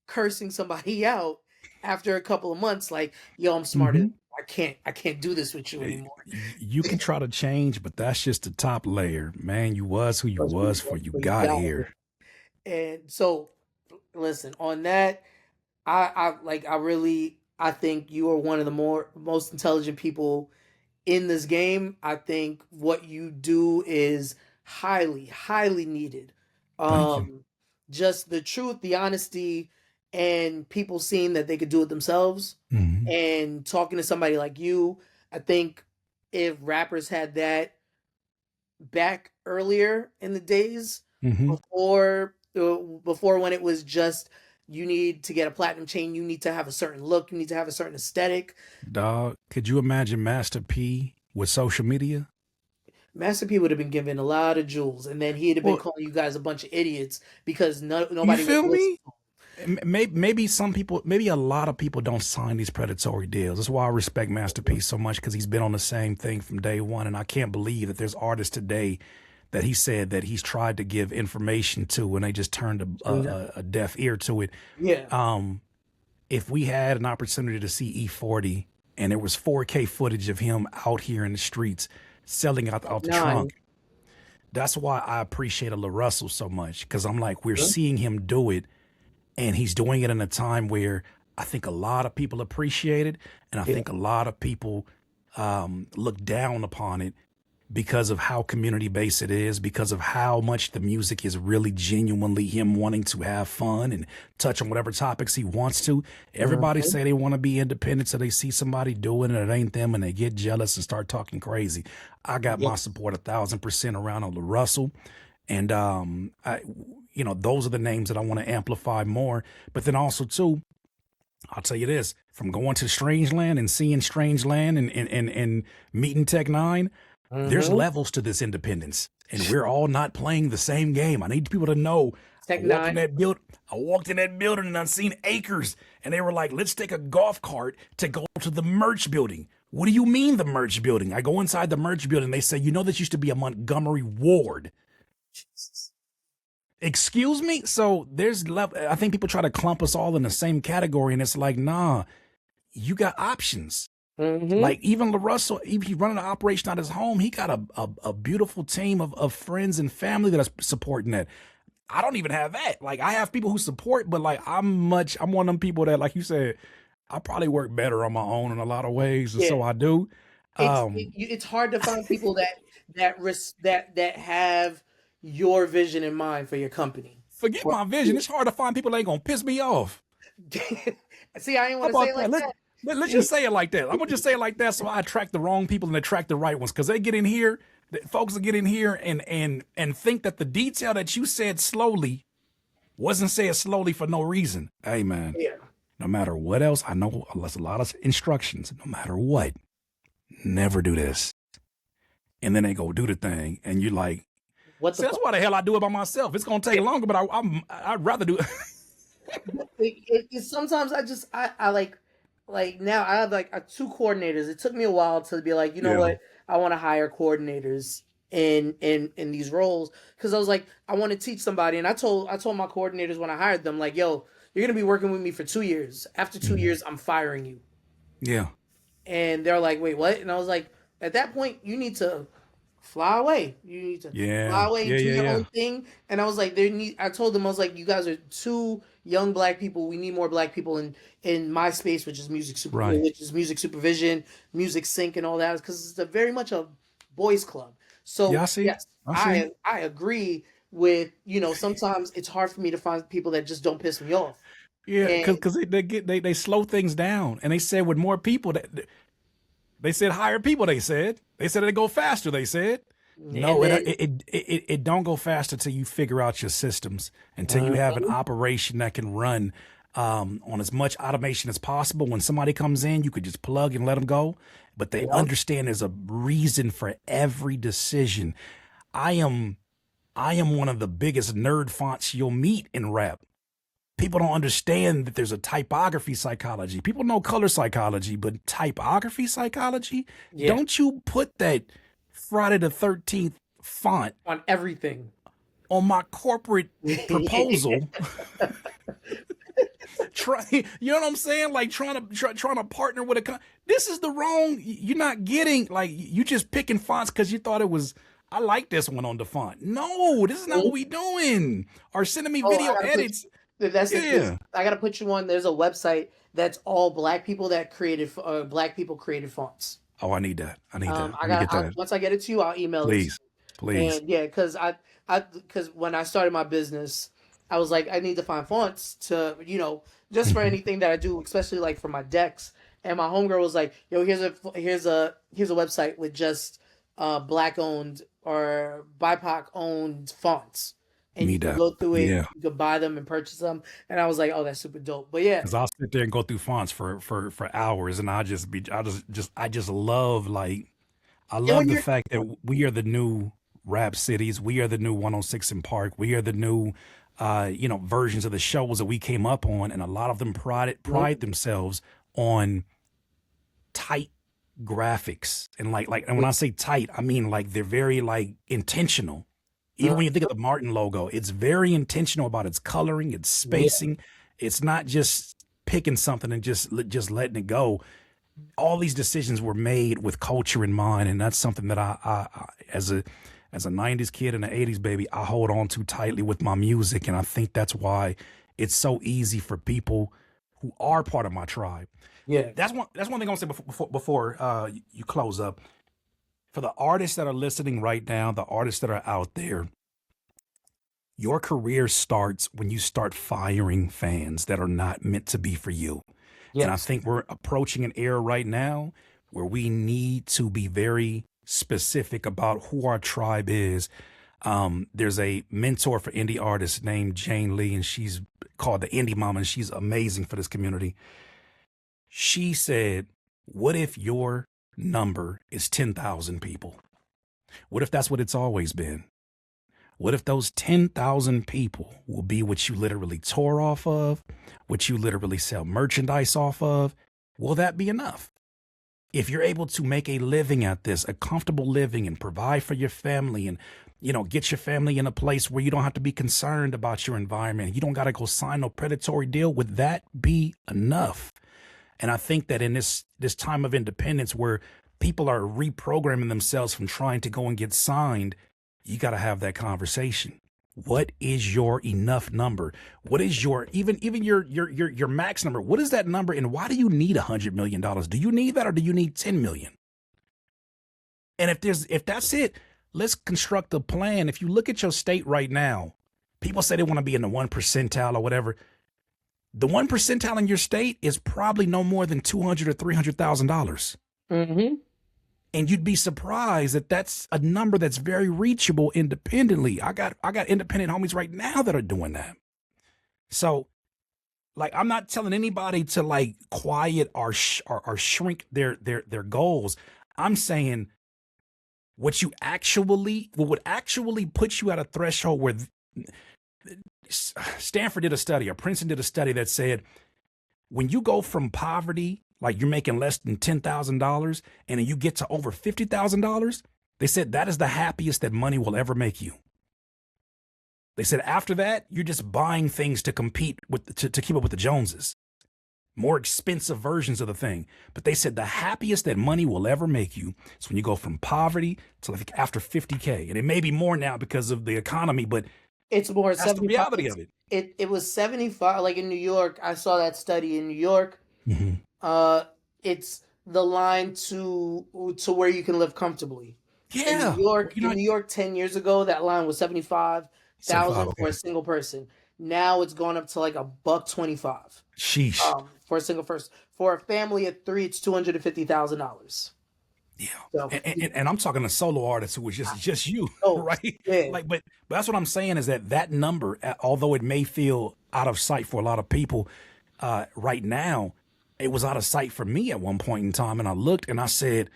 cursing somebody out after a couple of months, like, yo, I'm smarter. Mm-hmm. I can't do this with you anymore. You can try to change, but that's just the top layer, man. You was who you was before you But you got got it. here. And so listen, on that, I think you are one of the most intelligent people in this game. I think what you do is highly, highly needed. Thank you. Um, just the truth, the honesty, and people seeing that they could do it themselves, Mm-hmm. and talking to somebody like you. I think if rappers had that back earlier in the days, Mm-hmm. before when it was just, you need to get a platinum chain, you need to have a certain look, you need to have a certain aesthetic. Dog, could you imagine Master P with social media? Master P would have been given a lot of jewels, and then he'd have been Well, calling you guys a bunch of idiots because you nobody would feel listen me? to Maybe some people, maybe a lot of people don't sign these predatory deals. That's why I respect Master P so much, because he's been on the same thing from day one. And I can't believe that there's artists today that he said that he's tried to give information to and they just turned him. No. a deaf ear to it. Yeah. If we had an opportunity to see E40 and there was 4K footage of him out here in the streets selling out the Nine. trunk, that's why I appreciate a La Russell so much, because I'm like, we're Huh? seeing him do it, and he's doing it in a time where I think a lot of people appreciate it, and I Yeah. think a lot of people look down upon it because of how community based it is, because of how much the music is really genuinely him wanting to have fun and touch on whatever topics he wants to. Everybody Mhm. say they want to be independent, so they see somebody doing it, it ain't them, and they get jealous and start talking crazy. I got my Yes. support 1,000% around on the Russell, and those are the names that I want to amplify more. But then also too, I'll tell you this: from going to Strangeland and seeing Strangeland and meeting Tech Nine, there's Mm-hmm. levels to this independence, and we're all not playing the same game. I need people to know. I Tech walked in Nine. that build. I walked in that building and I seen acres, and they were like, "Let's take a golf cart to go to the merch building." What do you mean the merch building? I go inside the merch building. They say, "You know, this used to be a Montgomery Ward." Jesus. Excuse me. So there's level. I think people try to clump us all in the same category, and it's like, nah, you got options. Mm-hmm. Like even LaRussell, even he's running an operation out of his home. He got a beautiful team of friends and family that are supporting that. I don't even have that. Like I have people who support, but like I'm one of them people that, like you said, I probably work better on my own in a lot of ways, and Yeah. so I do. It's hard to find people that have your vision in mind for your company. Forget For my vision. It's hard to find people that ain't gonna piss me off. See, I didn't How want to say about it that? like that. Let's just say it like that. I'm gonna just say it like that, so I attract the wrong people and attract the right ones. Because they get in here, folks will get in here and think that the detail that you said slowly wasn't said slowly for no reason. Hey man, Yeah. no matter what else, I know there's a lot of instructions. No matter what, never do this, and then they go do the thing, and you're like, What the see, that's fuck? why the hell I do it by myself. It's gonna take longer, but I'd rather do it. Sometimes I like now I have like two coordinators. It took me a while to be like, you know Yeah. what, I want to hire coordinators in these roles, because I was like, I want to teach somebody, and I told my coordinators when I hired them, like, yo, you're gonna be working with me for 2 years. After 2 years, I'm firing you. Yeah. And they're like, wait, what? And I was like, at that point, you need to fly away. You need to fly Yeah, away, yeah, do yeah, your yeah. own thing. And I was like, I told them, I was like, you guys are two young black people. We need more black people in my space, which is Right. music supervision, music sync, and all that, because it's very much a boys club. Yeah, So I see. yes, I see. I agree with, sometimes it's hard for me to find people that just don't piss me off. Yeah, And because they slow things down, and they said with more people they said higher people. They said it go faster. They said and no, then it don't go faster till you figure out your systems, until you have an operation that can run on as much automation as possible. When somebody comes in, you could just plug and let them go, but they yep. understand there's a reason for every decision. I am one of the biggest nerd fonts you'll meet in rap. People don't understand that there's a typography psychology. People know color psychology, but typography psychology? Yeah, Don't you put that Friday the 13th font on everything. on my corporate proposal. You know what I'm saying? Like trying to partner with this is the wrong. You're not getting, like, you just picking fonts because you thought it was. I like this one on the font. No, this is not what we doing. Or sending me Oh, video edits. Yeah. I gotta put you on. There's a website that's all black people that created black people created fonts. Oh, I need that. I need that. Let me get that. Once I get it to you, I'll email it to Please. you. Please. And yeah, because when I started my business, I was like, I need to find fonts to, just for anything that I do, especially like for my decks. And my homegirl was like, yo, here's a website with just black owned or BIPOC owned fonts. And you Need can that. go through it, Yeah. you can buy them and purchase them. And I was like, oh, that's super dope. But yeah, Because I'll sit there and go through fonts for hours, and I just love, like, I and love when the you're fact that we are the new rap cities. We are the new 106 in Park. We are the new versions of the shows that we came up on, and a lot of them pride themselves on tight graphics, and and when I say tight, I mean like they're very like intentional. Even when you think of the Martin logo, it's very intentional about its coloring, its yeah, spacing. It's not just picking something and just letting it go. All these decisions were made with culture in mind, and that's something that I as a 90s kid and an 80s baby, I hold on to tightly with my music, and I think that's why it's so easy for people who are part of my tribe. yeah, That's one thing I'll say before you close up. For the artists that are listening right now, the artists that are out there, your career starts when you start firing fans that are not meant to be for you. And I yes, think we're approaching an era right now where we need to be very specific about who our tribe is. There's a mentor for indie artists named Jane Lee, and she's called the Indie Mama, and she's amazing for this community. She said, what if your number is 10,000 people? What if that's what it's always been? What if those 10,000 people will be what you literally tour off of, what you literally sell merchandise off of? Will that be enough? If you're able to make a living at this, a comfortable living, and provide for your family, and get your family in a place where you don't have to be concerned about your environment, you don't got to go sign no predatory deal, would that be enough? And I think that in this time of independence where people are reprogramming themselves from trying to go and get signed, you got to have that conversation. What is your enough number? What is your even your max number? What is that number, and why do you need $100 million? Do you need that, or do you need 10 million? And if that's it, let's construct a plan. If you look at your state right now, people say they want to be in the 1 percentile or whatever. The 1 percentile in your state is probably no more than $200,000 or $300,000. mm-hmm. And you'd be surprised that that's a number that's very reachable independently. I got independent homies right now that are doing that. So, like, I'm not telling anybody to like quiet or shrink their goals. I'm saying what would actually put you at a threshold where Stanford did a study, or Princeton did a study that said when you go from poverty, like you're making less than $10,000, and then you get to over $50,000, they said that is the happiest that money will ever make you. They said after that, you're just buying things to compete with, to keep up with the Joneses. more expensive versions of the thing. But they said the happiest that money will ever make you is when you go from poverty to like after 50K. And it may be more now because of the economy, but it's more that's the 75. reality of it. It was 75. Like in New York, I saw that study in New York. It's the line to where you can live comfortably. Yeah. In New York 10 years ago, that line was 75,000 for a single person. Now it's gone up to like $125. Sheesh. For a single person. For a family of 3, it's $250,000. Yeah. So, and I'm talking a solo artist who was just you, right? Yeah. Like, but that's what I'm saying is that number, although it may feel out of sight for a lot of people, right now, it was out of sight for me at one point in time. And I looked and I said,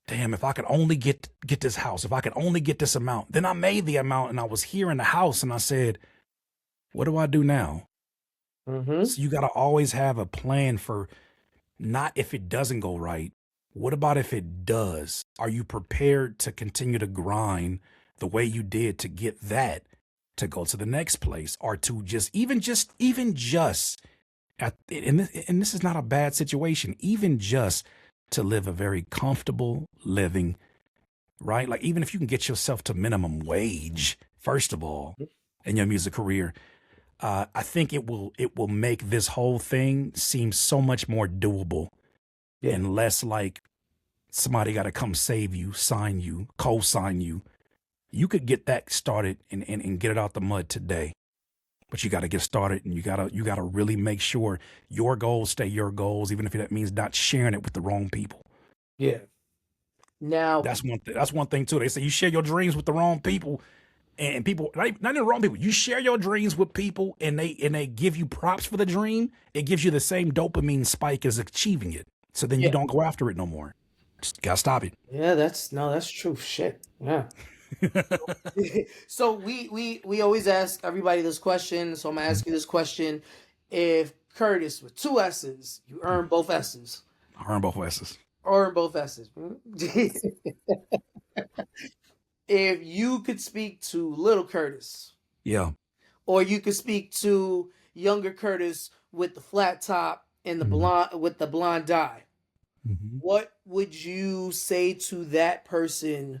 damn, if I could only get this house, if I could only get this amount, then I made the amount and I was here in the house and I said, what do I do now? So you got to always have a plan for not if it doesn't go right. What about if it does? Are you prepared to continue to grind the way you did to get that to go to the next place or to even just and this is not a bad situation, even just to live a very comfortable living, right? Like even if you can get yourself to minimum wage, first of all, in your music career, I think it will make this whole thing seem so much more doable and less like somebody got to come save you, sign you, co-sign you. You could get that started and get it out the mud today, but you got to get started and you got to really make sure your goals stay your goals, even if that means not sharing it with the wrong people. Yeah. Now that's one thing too. They say you share your dreams with the wrong people. And people, not even the wrong people, you share your dreams with people and they give you props for the dream. It gives you the same dopamine spike as achieving it. So then you don't go after it no more. Just gotta stop it. Yeah, that's true. Shit. Yeah. So we always ask everybody this question. So I'm gonna ask you this question. If Curtis with 2 S's, you earn both S's. Earn both S's. Earn both S's. If you could speak to little Curtis, or you could speak to younger Curtis with the flat top and the blonde dye, what would you say to that person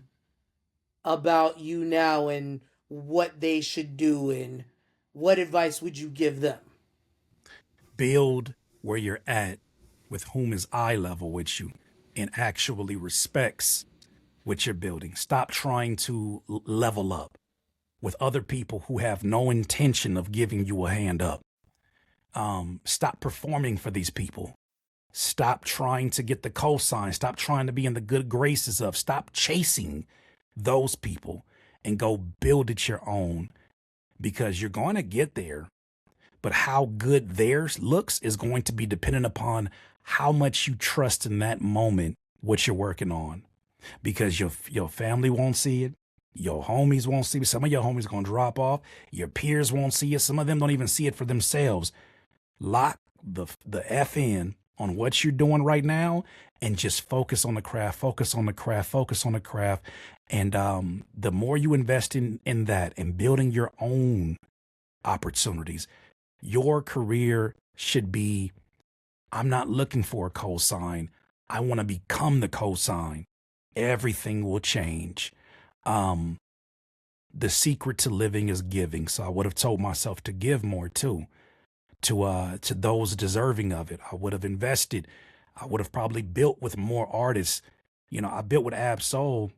about you now and what they should do, and what advice would you give them? Build where you're at with whom is eye level with you and actually respects what you're building. Stop trying to level up with other people who have no intention of giving you a hand up. Stop performing for these people. Stop trying to get the cosign. Stop trying to be in the good graces of. Stop chasing those people and go build it your own, because you're going to get there. But how good theirs looks is going to be dependent upon how much you trust in that moment what you're working on. Because your family won't see it. Your homies won't see it. Some of your homies are going to drop off. Your peers won't see it. Some of them don't even see it for themselves. Lock the F in on what you're doing right now and just focus on the craft, focus on the craft, focus on the craft. And the more you invest in that and building your own opportunities, your career should be, I'm not looking for a cosign. I want to become the cosign. Everything will change. The secret to living is giving. So I would have told myself to give more too, to those deserving of it. I would have invested. I would have probably built with more artists. You know, I built with Ab Soul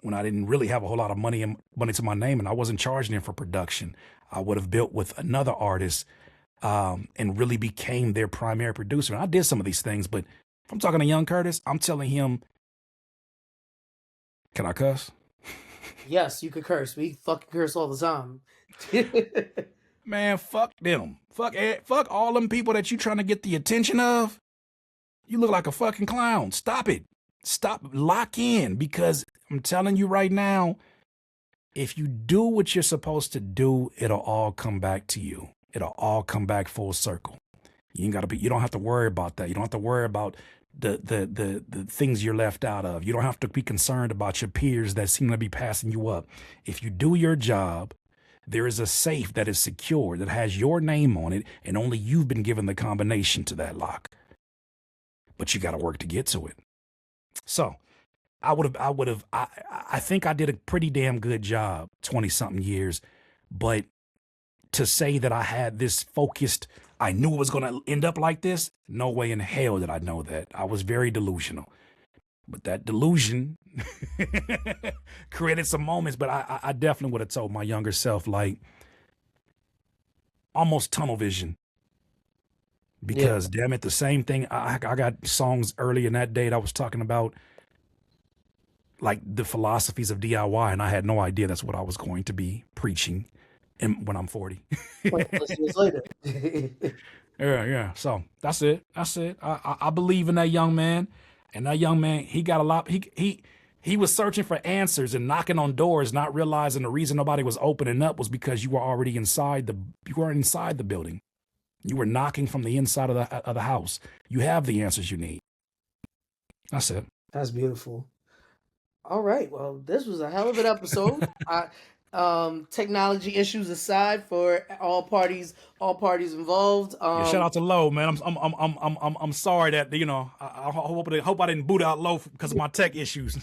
when I didn't really have a whole lot of money to my name and I wasn't charging him for production. I would have built with another artist and really became their primary producer. And I did some of these things, but if I'm talking to young Curtis, I'm telling him, can I cuss? Yes, you could curse. We fucking curse all the time. Man, fuck them. Fuck all them people that you trying to get the attention of. You look like a fucking clown. Stop it. Stop. Lock in, because I'm telling you right now, if you do what you're supposed to do, it'll all come back to you. It'll all come back full circle. You don't have to worry about that. You don't have to worry about the things you're left out of. You don't have to be concerned about your peers that seem to be passing you up. If you do your job, there is a safe that is secure that has your name on it, and only you've been given the combination to that lock. but you got to work to get to it. So I think I did a pretty damn good job 20 something years, but to say that I had this focused, I knew it was going to end up like this. No way in hell did I know that. I was very delusional, but that delusion created some moments, but I definitely would have told my younger self, like, almost tunnel vision. Because damn it, the same thing. I got songs early in that day that I was talking about, like the philosophies of DIY, and I had no idea that's what I was going to be preaching when I'm 40. 20 plus years later. Yeah. So that's it. I believe in that young man, and that young man, he got a lot. He was searching for answers and knocking on doors, not realizing the reason nobody was opening up was because you were already inside the building. You were knocking from the inside of the house. You have the answers you need. That's it. That's beautiful. All right. Well, this was a hell of an episode. Technology issues aside, for all parties involved. Yeah, shout out to Low, man. I'm sorry that I hope I didn't boot out Low because of my tech issues.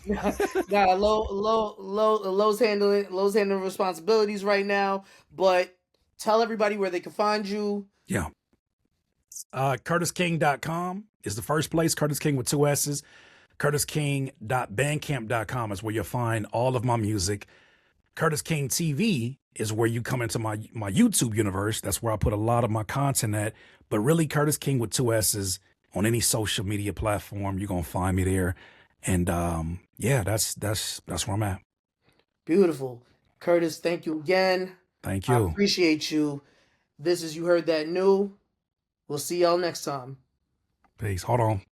Got Low's handling responsibilities right now, but tell everybody where they can find you. Yeah. CurtisKing.com is the first place. Curtis King with 2 S's. CurtisKing.bandcamp.com is where you'll find all of my music. Curtis King TV is where you come into my YouTube universe. That's where I put a lot of my content at. But really, Curtis King with 2 S's on any social media platform, you're gonna find me there. And yeah, that's where I'm at. Beautiful. Curtis, thank you again. Thank you. I appreciate you. This is You Heard That New. We'll see y'all next time. Peace. Hold on.